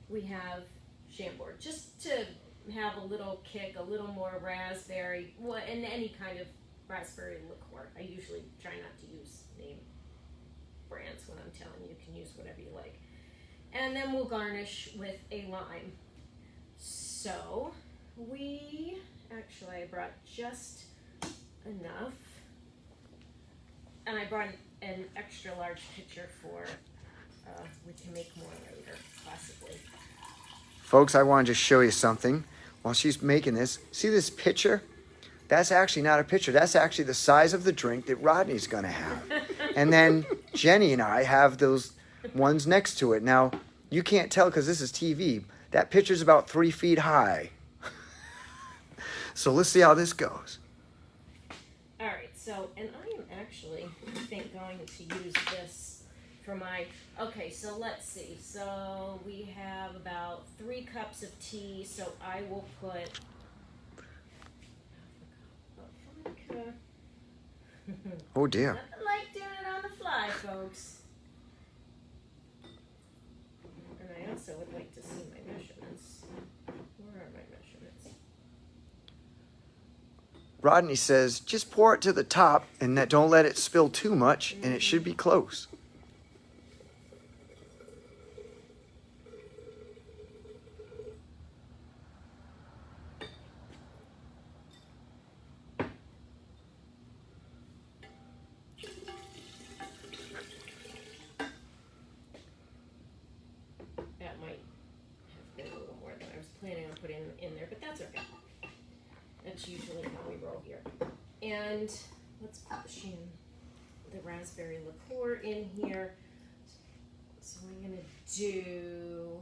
we have Chambord, just to have a little kick, a little more raspberry, and any kind of raspberry liqueur. I usually try not to use name brands when I'm telling you. You can use whatever you like. And then we'll garnish with a lime. So I brought just enough. And I brought an extra large pitcher for, we can make more later, possibly. Folks, I want to just show you something while she's making this. See this pitcher? That's actually not a pitcher. That's actually the size of the drink that Rodney's going to have. And then Jenny and I have those ones next to it. Now, you can't tell because this is TV. That pitcher's about 3 feet high. So let's see how this goes. All right, so, and I am actually, I think, going to use this for my, okay, so let's see. So we have about 3 cups of tea, so I will put vodka. Oh, dear. Nothing like doing it on the fly, folks. And I also would like to see my measurements. Where are my measurements? Rodney says, just pour it to the top and that don't let it spill too much, and it should be close. That might have been a little more than I was planning on putting in there, but that's okay. That's usually how we roll here. And let's push in the raspberry liqueur in here. So I'm gonna do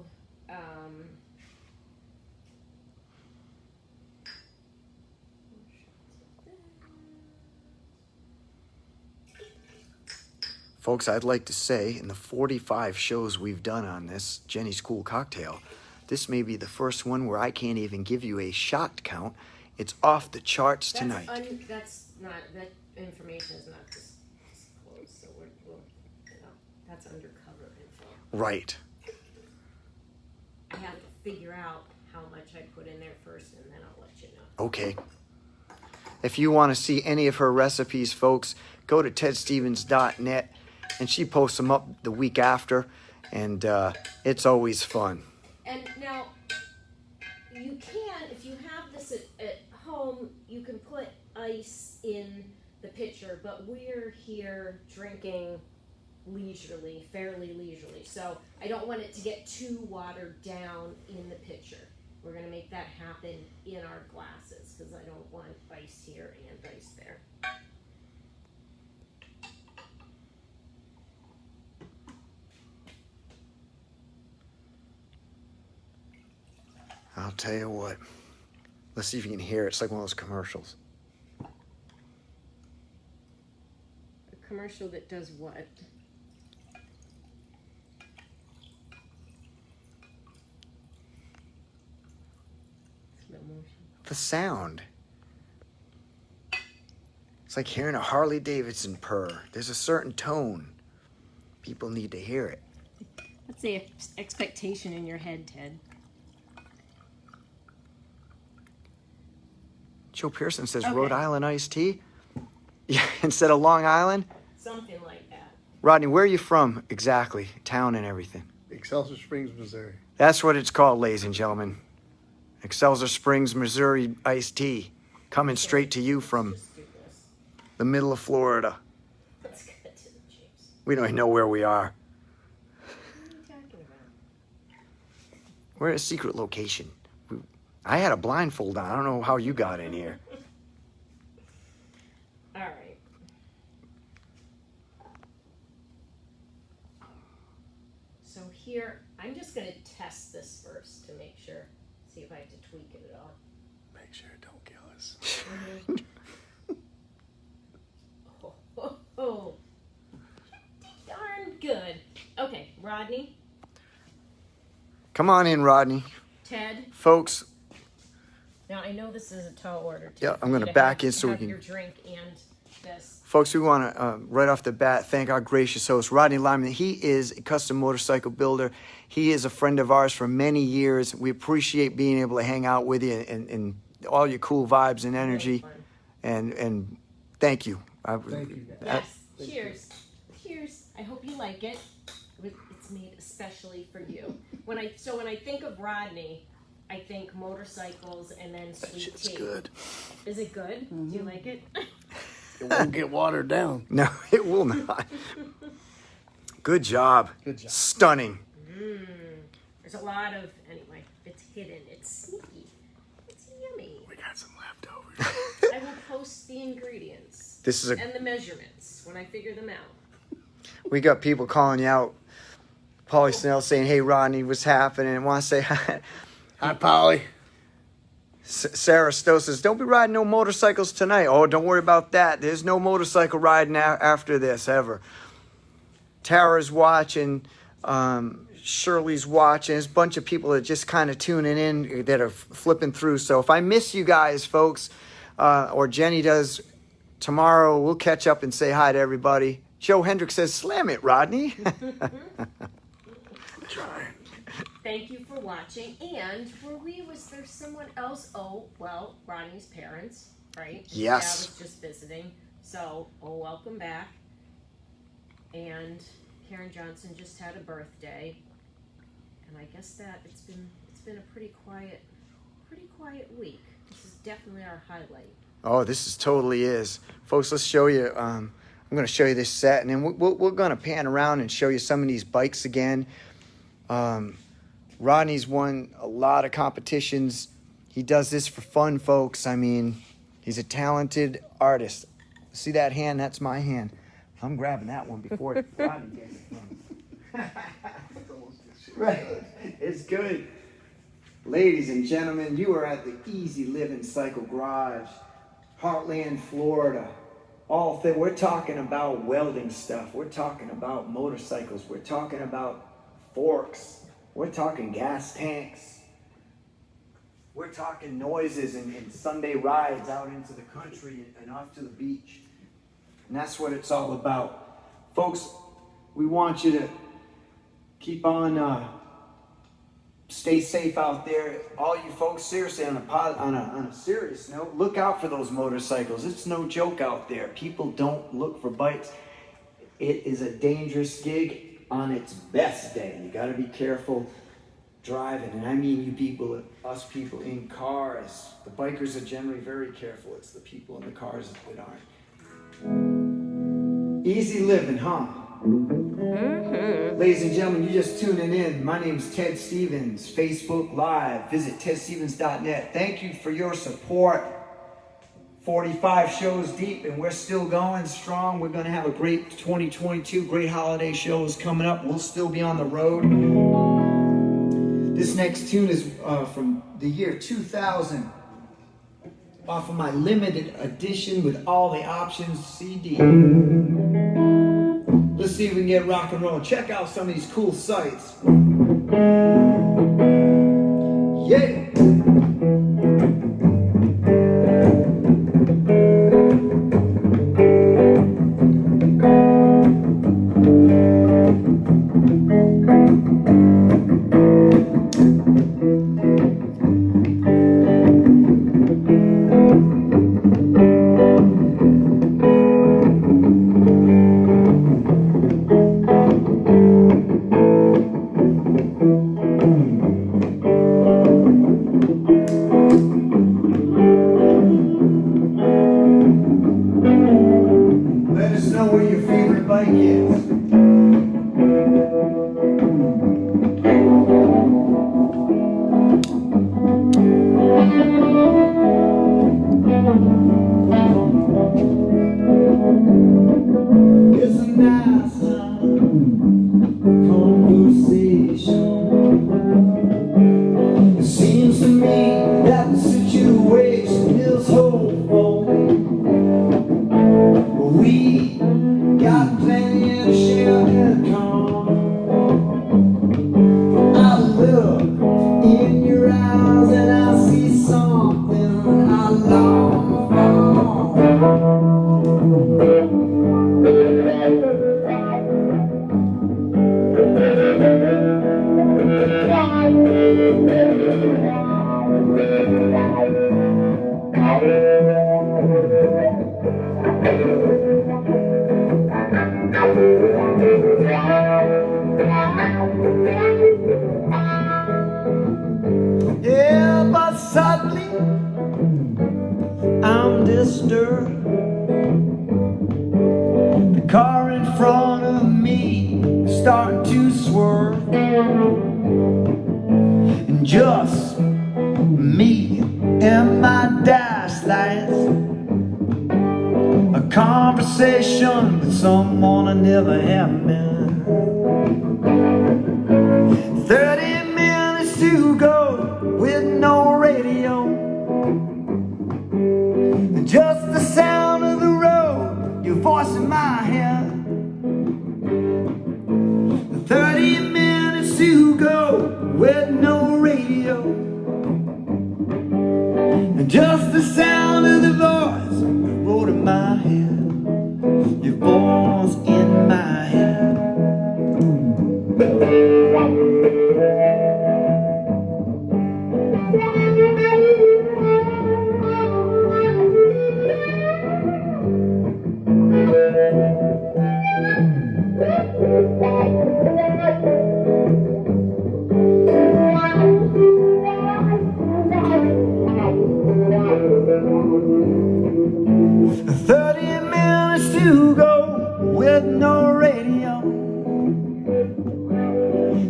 Folks, I'd like to say in the 45 shows we've done on this Jenny's Cool Cocktail, this may be the first one where I can't even give you a shot count. It's off the charts tonight. That's not, that information is not disclosed, so we'll you know, that's undercover info. Right. I have to figure out how much I put in there first, and then I'll let you know. Okay. If you want to see any of her recipes, folks, go to tedstevens.net, and she posts them up the week after, and it's always fun. And now, you can, if you have this at home, you can put ice in the pitcher, but we're here drinking leisurely, fairly leisurely. So I don't want it to get too watered down in the pitcher. We're gonna make that happen in our glasses, because I don't want ice here and ice there. I'll tell you what. Let's see if you can hear it. It's like one of those commercials. A commercial that does what? Slow motion. The sound. It's like hearing a Harley Davidson purr. There's a certain tone. People need to hear it. What's the expectation in your head, Ted? Joe Pearson says Okay. Rhode Island iced tea. Yeah, instead of Long Island. Something like that. Rodney, where are you from exactly? Town and everything. Excelsior Springs, Missouri. That's what it's called, ladies and gentlemen. Excelsior Springs, Missouri iced tea. Coming straight to you from Just do this. the middle of Florida. Let's get to the juice. We don't even know where we are. What are you talking about? We're at a secret location. I had a blindfold on. I don't know how you got in here. All right. So here, I'm just going to test this first to make sure. See if I have to tweak it at all. Make sure it don't kill us. Oh. Darn good. Okay, Rodney, Come on in, Rodney. Ted. Folks, Now I know this is a tall order. Ted, Yeah, for I'm you gonna to back have- in so we have can- your drink and this. Folks, we want to, right off the bat, thank our gracious host, Rodney Lyman. He is a custom motorcycle builder. He is a friend of ours for many years. We appreciate being able to hang out with you and all your cool vibes and energy. Really fun. And thank you. Thank you. Yes. Cheers. Cheers. I hope you like it. It's made especially for you. When I think of Rodney, I think motorcycles and then sweet It's tea. good. Is it good? Do you like it? It won't get watered down. No, it will not. Good job. Good job. Stunning. There's a lot of, anyway, it's hidden. It's sneaky. It's yummy. We got some leftovers. I will post the ingredients This is and the measurements when I figure them out. we got people calling you out. Paulie Snell saying, "Hey Rodney, what's happening?" And want to say hi. Hi, Polly. Sarah Stowe says, "Don't be riding no motorcycles tonight." Oh, don't worry about that. There's no motorcycle riding after this ever. Tara's watching. Shirley's watching. There's a bunch of people that just kind of tuning in that are flipping through. So if I miss you guys, folks, or Jenny does tomorrow, we'll catch up and say hi to everybody. Joe Hendrick says, "Slam it, Rodney." Trying. Thank you for watching. And was there someone else? Oh, well, Rodney's parents, right? His Yes. dad was just visiting. So, welcome back. And Karen Johnson just had a birthday. And I guess that it's been a pretty quiet week. This is definitely our highlight. Oh, this is totally is. Folks, let's show you. I'm going to show you this set, and then we're going to pan around and show you some of these bikes again. Rodney's won a lot of competitions. He does this for fun, folks. I mean, he's a talented artist. See that hand? That's my hand. I'm grabbing that one before Rodney gets it. Right. It's good. Ladies and gentlemen, you are at the Easy Livin Cycle Garage, Heartland, Florida. We're talking about welding stuff. We're talking about motorcycles. We're talking about forks. We're talking gas tanks. We're talking noises and Sunday rides out into the country and off to the beach. And that's what it's all about. Folks, we want you to keep on, stay safe out there. All you folks, seriously, on a serious note, look out for those motorcycles. It's no joke out there. People don't look for bikes. It is a dangerous gig on its best day. You got to be careful driving. And I mean you people, us people in cars. The bikers are generally very careful. It's the people in the cars that aren't. Easy living, huh? Mm-hmm. Ladies and gentlemen, you're just tuning in. My name's Ted Stevens. Facebook Live. Visit tedstevens.net. Thank you for your support. 45 shows deep, and we're still going strong. We're going to have a great 2022, great holiday shows coming up. We'll still be on the road. This next tune is from the year 2000, off of my limited edition with all the options CD. Let's see if we can get rock and roll. Check out some of these cool sites. Yeah! Yeah, but suddenly I'm disturbed. The car in front of me is starting to swerve. just me and my dash lights. A conversation with someone I never have met. 30 minutes to go with no radio. Just the sound of the road, your voice in my head. 30 minutes to go with no radio. Just the sound of the voice, the road in my head. Your voice in my head. 30 minutes to go with no radio.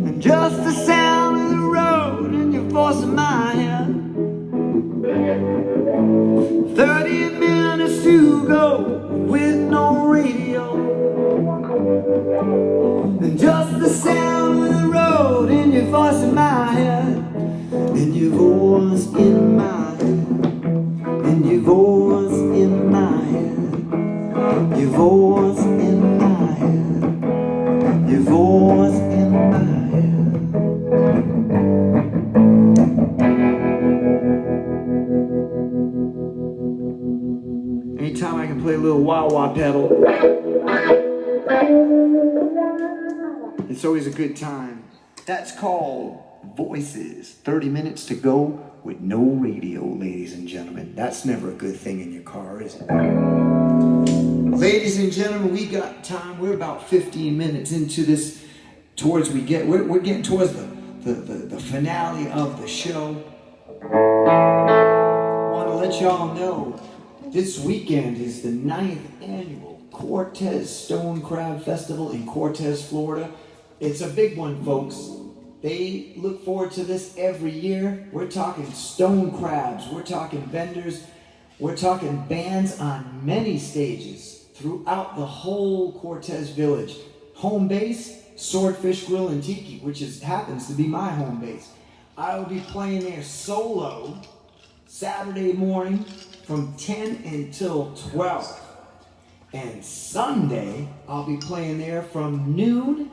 And just the sound of the road and your voice in my head. 30 minutes to go with no radio. And just the sound of the road and your voice in my head. And your voice in my head. And your voice in my head. Your voice in my head. Your voice in my head. Anytime I can play a little wah-wah pedal, it's always a good time. That's called Voices. 30 minutes to go with no radio, ladies and gentlemen. That's never a good thing in your car, is it? Ladies and gentlemen, we got time. We're about 15 minutes into this. We're getting towards the finale of the show. I want to let y'all know this weekend is the 9th annual Cortez Stone Crab Festival in Cortez, Florida. It's a big one, folks. They look forward to this every year. We're talking stone crabs. We're talking vendors. We're talking bands on many stages throughout the whole Cortez village. Home base, Swordfish Grill and Tiki, which happens to be my home base. I will be playing there solo Saturday morning from 10 until 12. And Sunday, I'll be playing there from noon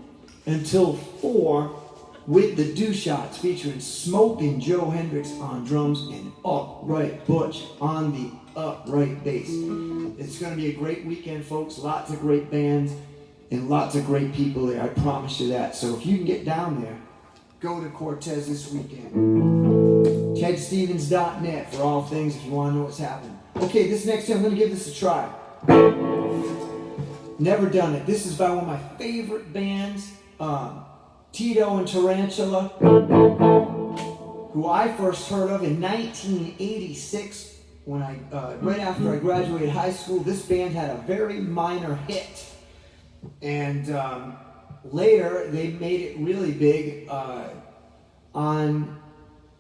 until 4 with the Do Shots featuring Smoking Joe Hendricks on drums and Upright Butch on the upright bass. It's going to be a great weekend, folks. Lots of great bands and lots of great people there. I promise you that. So if you can get down there, go to Cortez this weekend. TedStevens.net for all things if you want to know what's happening. Okay, this next time, I'm going to give this a try. Never done it. This is by one of my favorite bands, Tito and Tarantula, who I first heard of in 1986 when right after I graduated high school. This band had a very minor hit, and later they made it really big on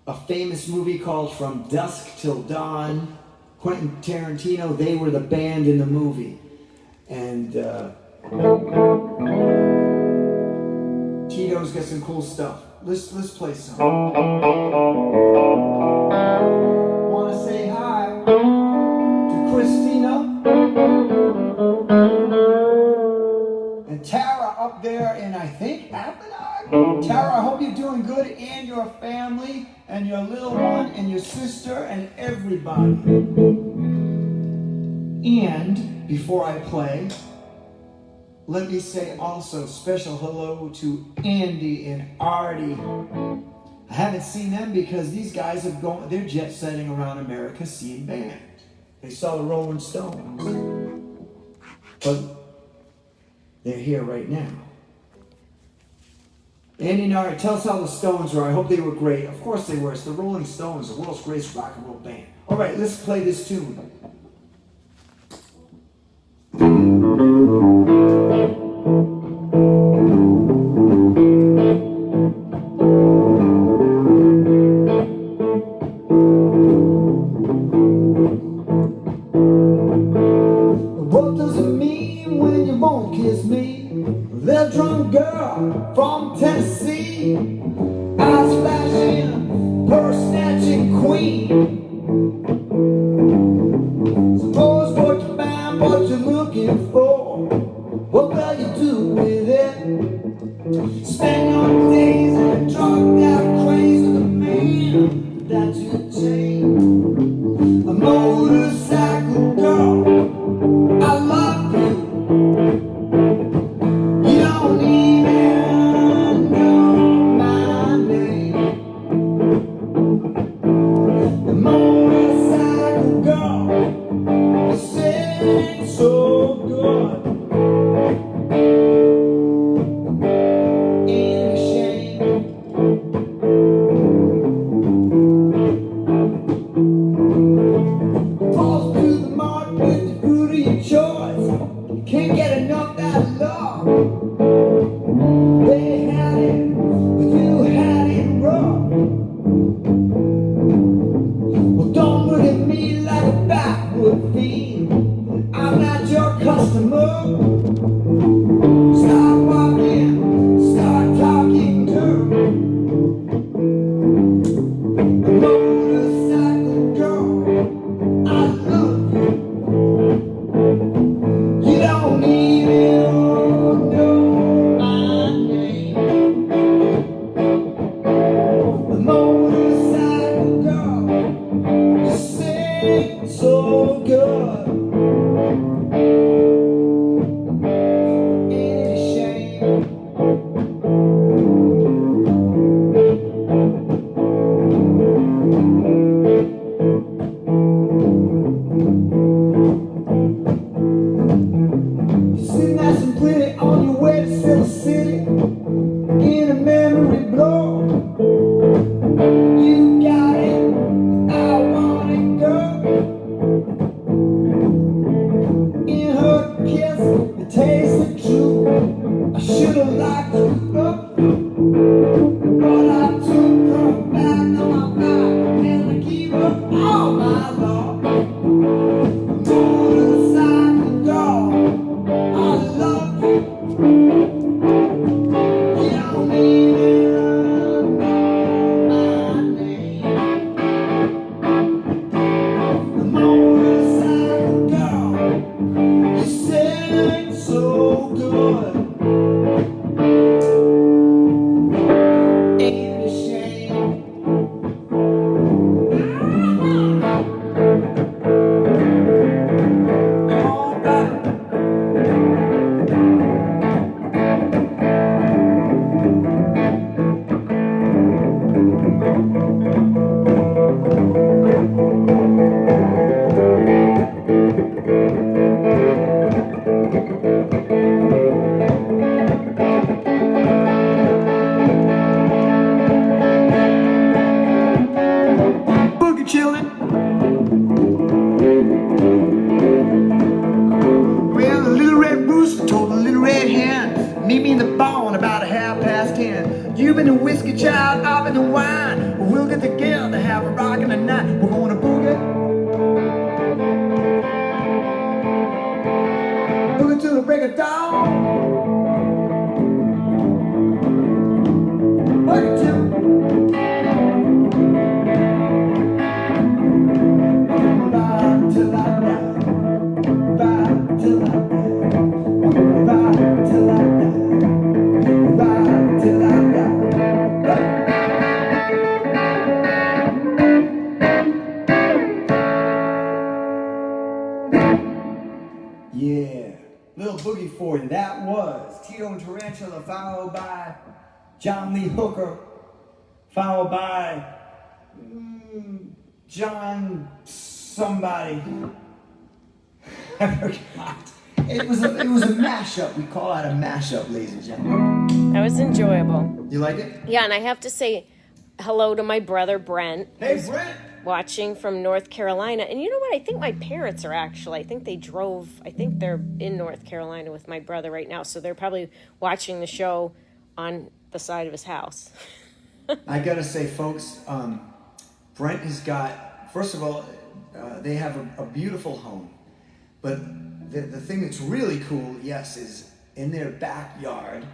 a famous movie called From Dusk Till Dawn. Quentin Tarantino, they were the band in the movie, and Tito's got some cool stuff. Let's play some. Want to say hi to Christina and Tara up there in, I think, Appenard. Tara, I hope you're doing good, and your family and your little one and your sister and everybody. And before I play, let me say also special hello to Andy and Artie. I haven't seen them because these guys they're jet setting around America seeing bands. They saw the Rolling Stones, but they're here right now. Andy and Artie, tell us how the Stones were. I hope they were great. Of course they were. It's the Rolling Stones, the world's greatest rock and roll band. All right, let's play this tune. you that you change. A motorcycle girl, I love you. You don't even know my name. A motorcycle girl, you sing so good. Ain't a shame. Falls to the mark with the fruit of your choice. Can't get enough that love. They had it, but you had it rough. Well, don't look at me like a backward fiend. I'm not your customer. Start walking, start talking dirt. A motorcycle girl, I love you. You don't even know my name. A motorcycle girl, you sing so good. Ain't it a shame? You sing nice and pretty on your way to Silver City in a memory blow. You got it, I want it, girl. In her kiss, it tasted true. I should have locked you up, but I took her back on my back and I keep her all my love. Motorcycle girl, I love you. You don't even know my name. A motorcycle girl, you sing so good. Ain't it a shame? All right. Boogie chillin'. Well, the little red rooster told the little red hen, meet me in the barn about 10:30. You've been a whiskey child, I've been the wine. We'll get together, have a rockin' the night. We're gonna boogie, boogie till the break of dawn. Boogie till ride till I die, ride till I die, ride till I die, ride till I die. Yeah, little boogie for you. That was Tito and Tarantula, followed by John Lee Hooker, followed by John somebody. I forgot. It was a mashup. We call that a mashup, ladies and gentlemen. That was enjoyable. You like it? Yeah, and I have to say hello to my brother Brent. Hey, Brent. Watching from North Carolina. And you know what? I think my parents are actually, I think they're in North Carolina with my brother right now. So they're probably watching the show on the side of his house. I gotta say, folks, Brent has got, first of all, they have a beautiful home. But the thing that's really cool, yes, is in their backyard,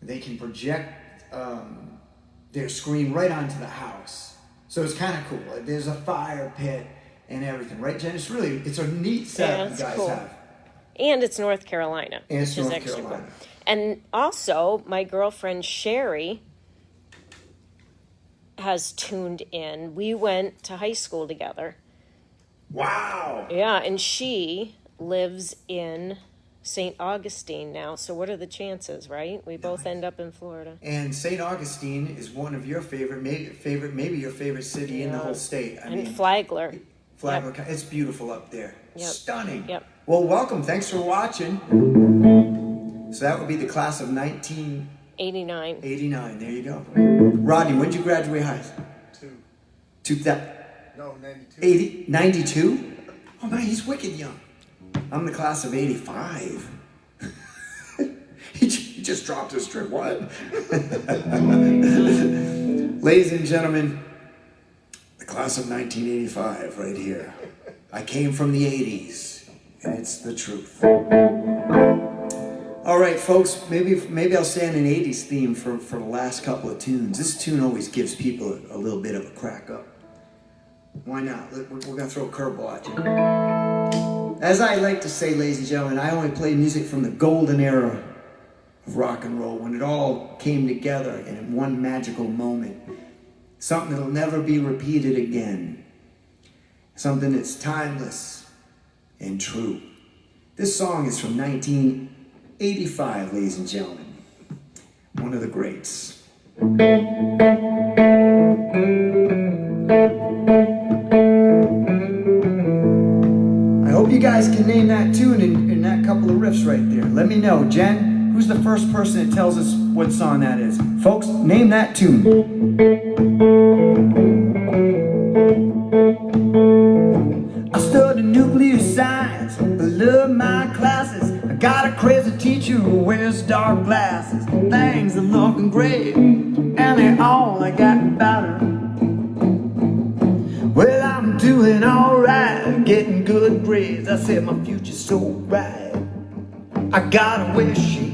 they can project their screen right onto the house. So it's kind of cool. Like, there's a fire pit and everything, right, Jen? It's a neat setup you guys have. And it's North Carolina. And it's which North is extra Carolina. Cool. And also, my girlfriend Sherry has tuned in. We went to high school together. Wow. Yeah, and she lives in St. Augustine now. So what are the chances, right? We both end up in Florida. And St. Augustine is one of your maybe your favorite city in the whole state. And Flagler. Flagler, it's beautiful up there. Yep. Stunning. Yep. Well, welcome. Thanks for watching. So that would be the class of 89. 1989. There you go. Rodney, when did you graduate high school? No, 92. 80, 92? Oh man, he's wicked young. I'm the class of 85. he just dropped his strip. What? Ladies and gentlemen, the class of 1985 right here. I came from the 80s, and it's the truth. All right, folks, maybe I'll stay on an 80s theme for the last couple of tunes. This tune always gives people a little bit of a crack up. Why not? We're going to throw a curveball at you. As I like to say, ladies and gentlemen, I only play music from the golden era of rock and roll, when it all came together in one magical moment. Something that'll never be repeated again. Something that's timeless and true. This song is from 1985, ladies and gentlemen. One of the greats. I hope you guys can name that tune in that couple of riffs right there. Let me know. Jen, who's the first person that tells us what song that is? Folks, name that tune. I studied nuclear science, I love my classes. I got a crazy teacher who wears dark glasses. Things are looking great, and they all got better. Well, I'm doing alright, getting good grades. I said my future's so bright, I gotta wear shades.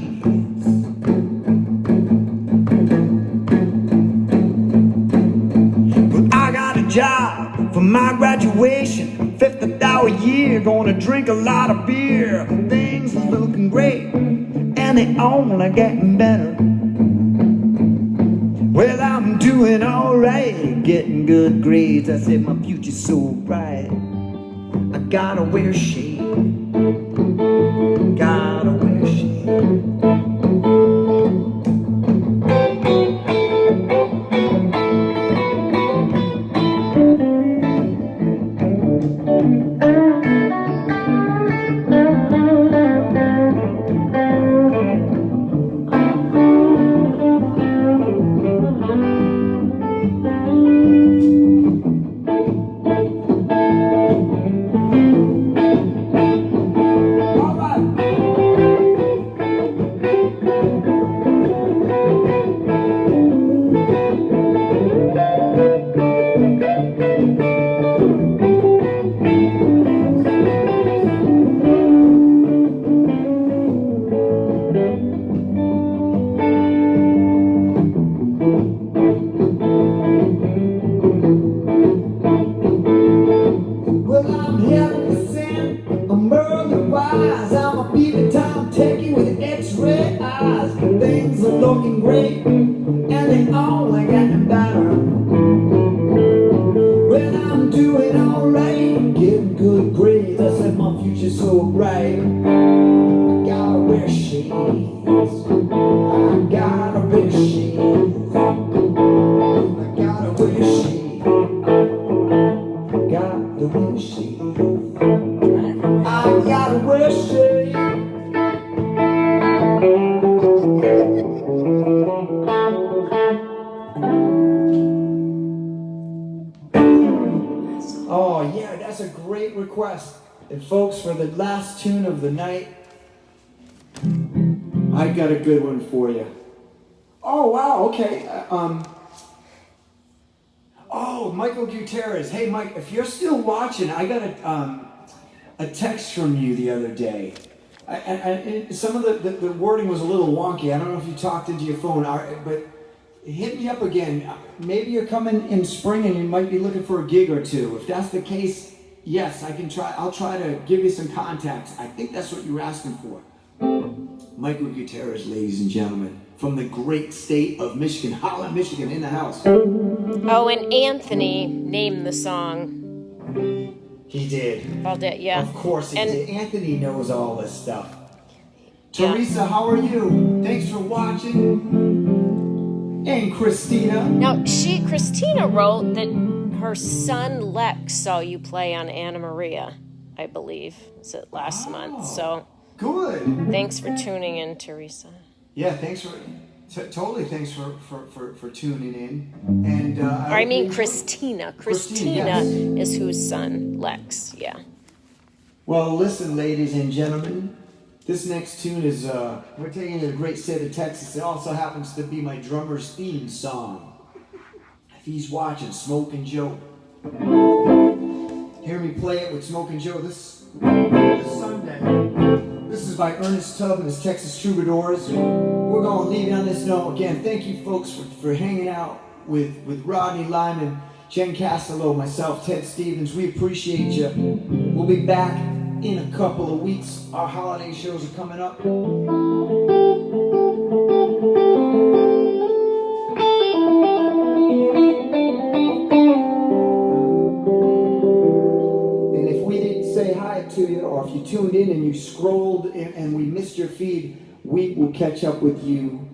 But I got a job for my graduation, $50 a year, gonna drink a lot of beer. Things are looking great, and they only getting better. Well, I'm doing alright, getting good grades. I said my future's so bright, I gotta wear shades. Gotta wear shades. Oh yeah, that's a great request. And folks, for the last tune of the night, I got a good one for you. Oh wow, okay. Oh, Michael Gutierrez. Hey Mike, if you're still watching, I got a text from you the other day. And some of the wording was a little wonky. I don't know if you talked into your phone, but hit me up again. Maybe you're coming in spring and you might be looking for a gig or two. If that's the case, yes, I'll try to give you some contacts. I think that's what you were asking for. Michael Gutierrez, ladies and gentlemen. from the great state of Michigan, Holland, Michigan, in the house. Oh, and Anthony named the song. He did. All day, yeah. Of course he And- did. Anthony knows all this stuff. Yeah. Teresa, how are you? Thanks for watching. And Christina. Now, Christina wrote that her son Lex saw you play on Anna Maria, I believe. Was it last month? So Good. thanks for tuning in, Teresa. Yeah, thanks for totally thanks for tuning in. And Or I mean Christina. Christina yes. is whose son, Lex. Yeah. Well, listen, ladies and gentlemen. This next tune is we're taking it to the great state of Texas. It also happens to be my drummer's theme song. If he's watching, Smokin' Joe. Hear me play it with Smokin' Joe this Sunday. This is by Ernest Tubb and his Texas Troubadours. We're going to leave you on this note. Again, thank you folks for hanging out with Rodney, Lyman, Jen Castello, myself, Ted Stevens. We appreciate you. We'll be back in a couple of weeks. Our holiday shows are coming up. Say hi to you, or if you tuned in and you scrolled and we missed your feed, we will catch up with you,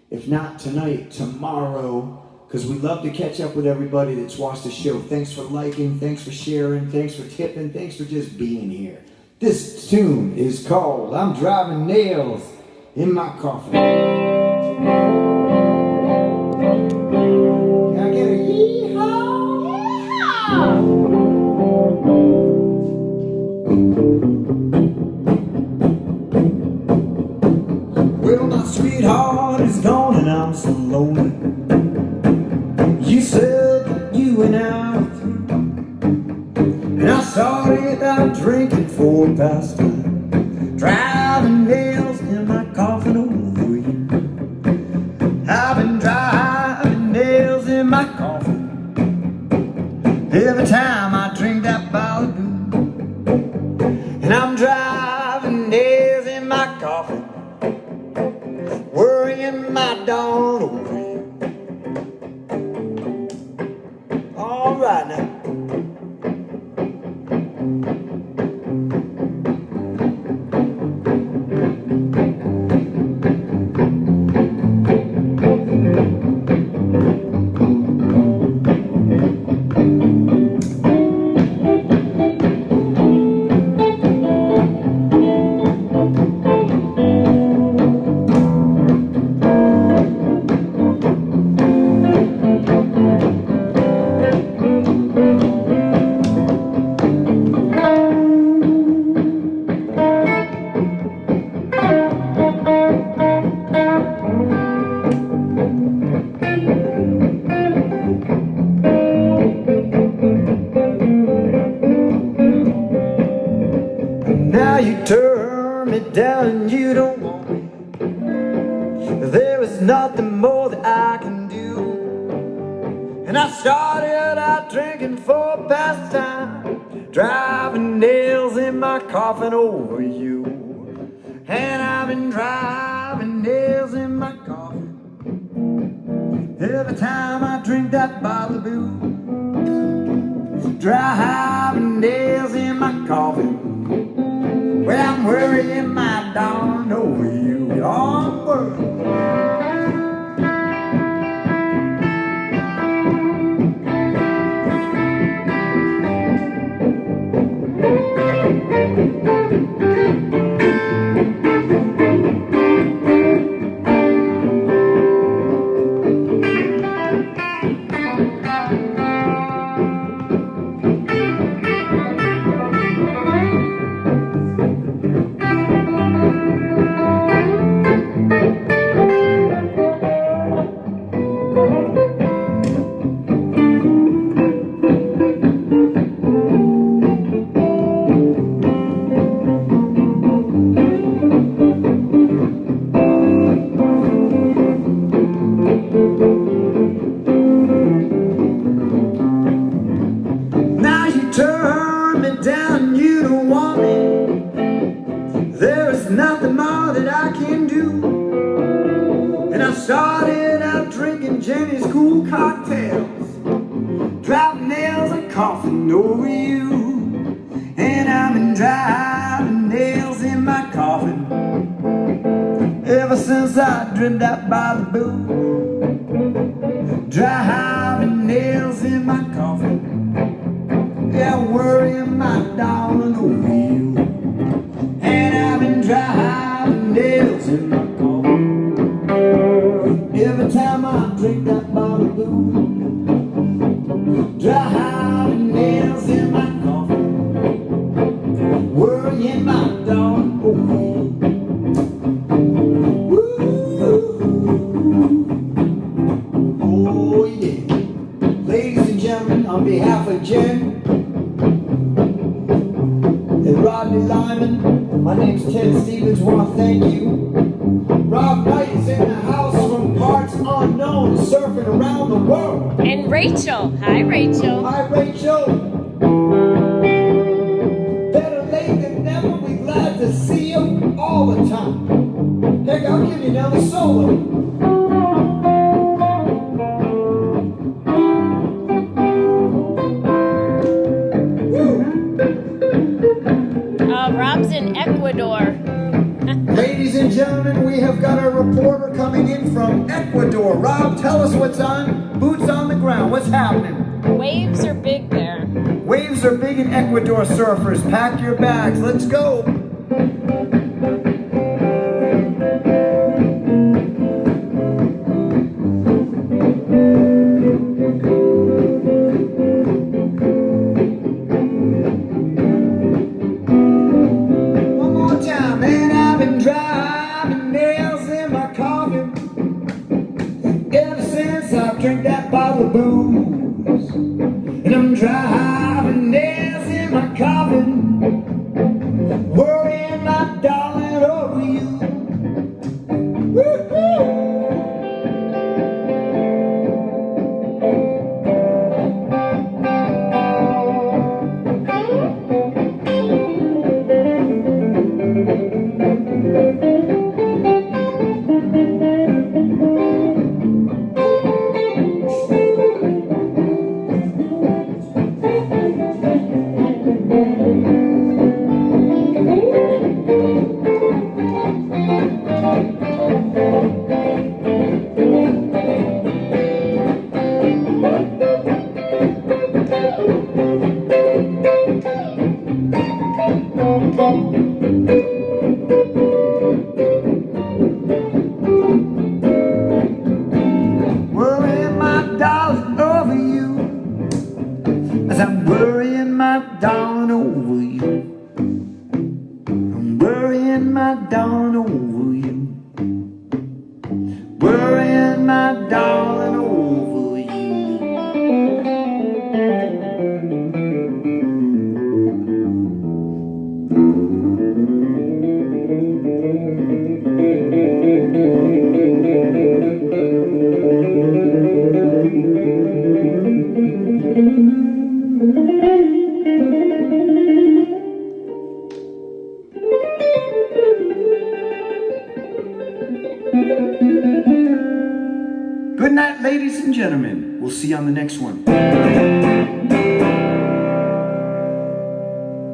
if not tonight, tomorrow, because we love to catch up with everybody that's watched the show. Thanks for liking, thanks for sharing, thanks for tipping, thanks for just being here. This tune is called I'm Driving Nails in My Coffin. Can I get a yeehaw? Well, my sweetheart is gone and I'm so lonely. You said that you and I were through, and I started out drinking for pastime, driving nails in my coffin over you. I've been driving nails in my coffin every time I drink that bottle of booze. And I'm driving nails in my coffin, worrying my dawn over you. All right now. Now you turn me down and you don't want me. There is nothing more that I can do. And I started out drinking for pastime, driving nails in my coffin over you. And I've been driving nails in my coffin every time I drink that bottle of booze. Driving nails in my coffin. Well, I'm worrying my dawn over you. I'm worried. started out drinking Jenny's cool cocktails, driving nails and coughing over you. And I've been driving nails in my coffin ever since I dreamed that by the boo. Driving nails in my coffin, yeah, worrying my darling over you. And I've been driving nails in my coffin every time I drink that bottle of booze. Driving nails in my coffin, worrying my darling over you. Oh yeah. Ladies and gentlemen, on behalf of Jen and Rodney Lyman, my name's Ted Stevens. Want to thank you. Rob Knight is in the house from parts unknown, surfing around the world. And Rachel. Hi, Rachel. Hi, Rachel. Better late than never. We're glad to see you all the time. Heck, I'll give you another solo. Rob's in Ecuador. Ladies and gentlemen, we have got a reporter coming in from Ecuador. Rob, tell us what's on. Boots on the ground. What's happening? Waves are big there. Waves are big in Ecuador, surfers. Pack your bags. Let's go. Drink that bottle of booze, and I'm driving nails in my coffin, worrying my darling over you. Woo-hoo! Worrying my darling over you, as I'm worrying my darling over you. I'm worrying my darling over you, worrying my darling over you. Good night, ladies and gentlemen. We'll see you on the next one.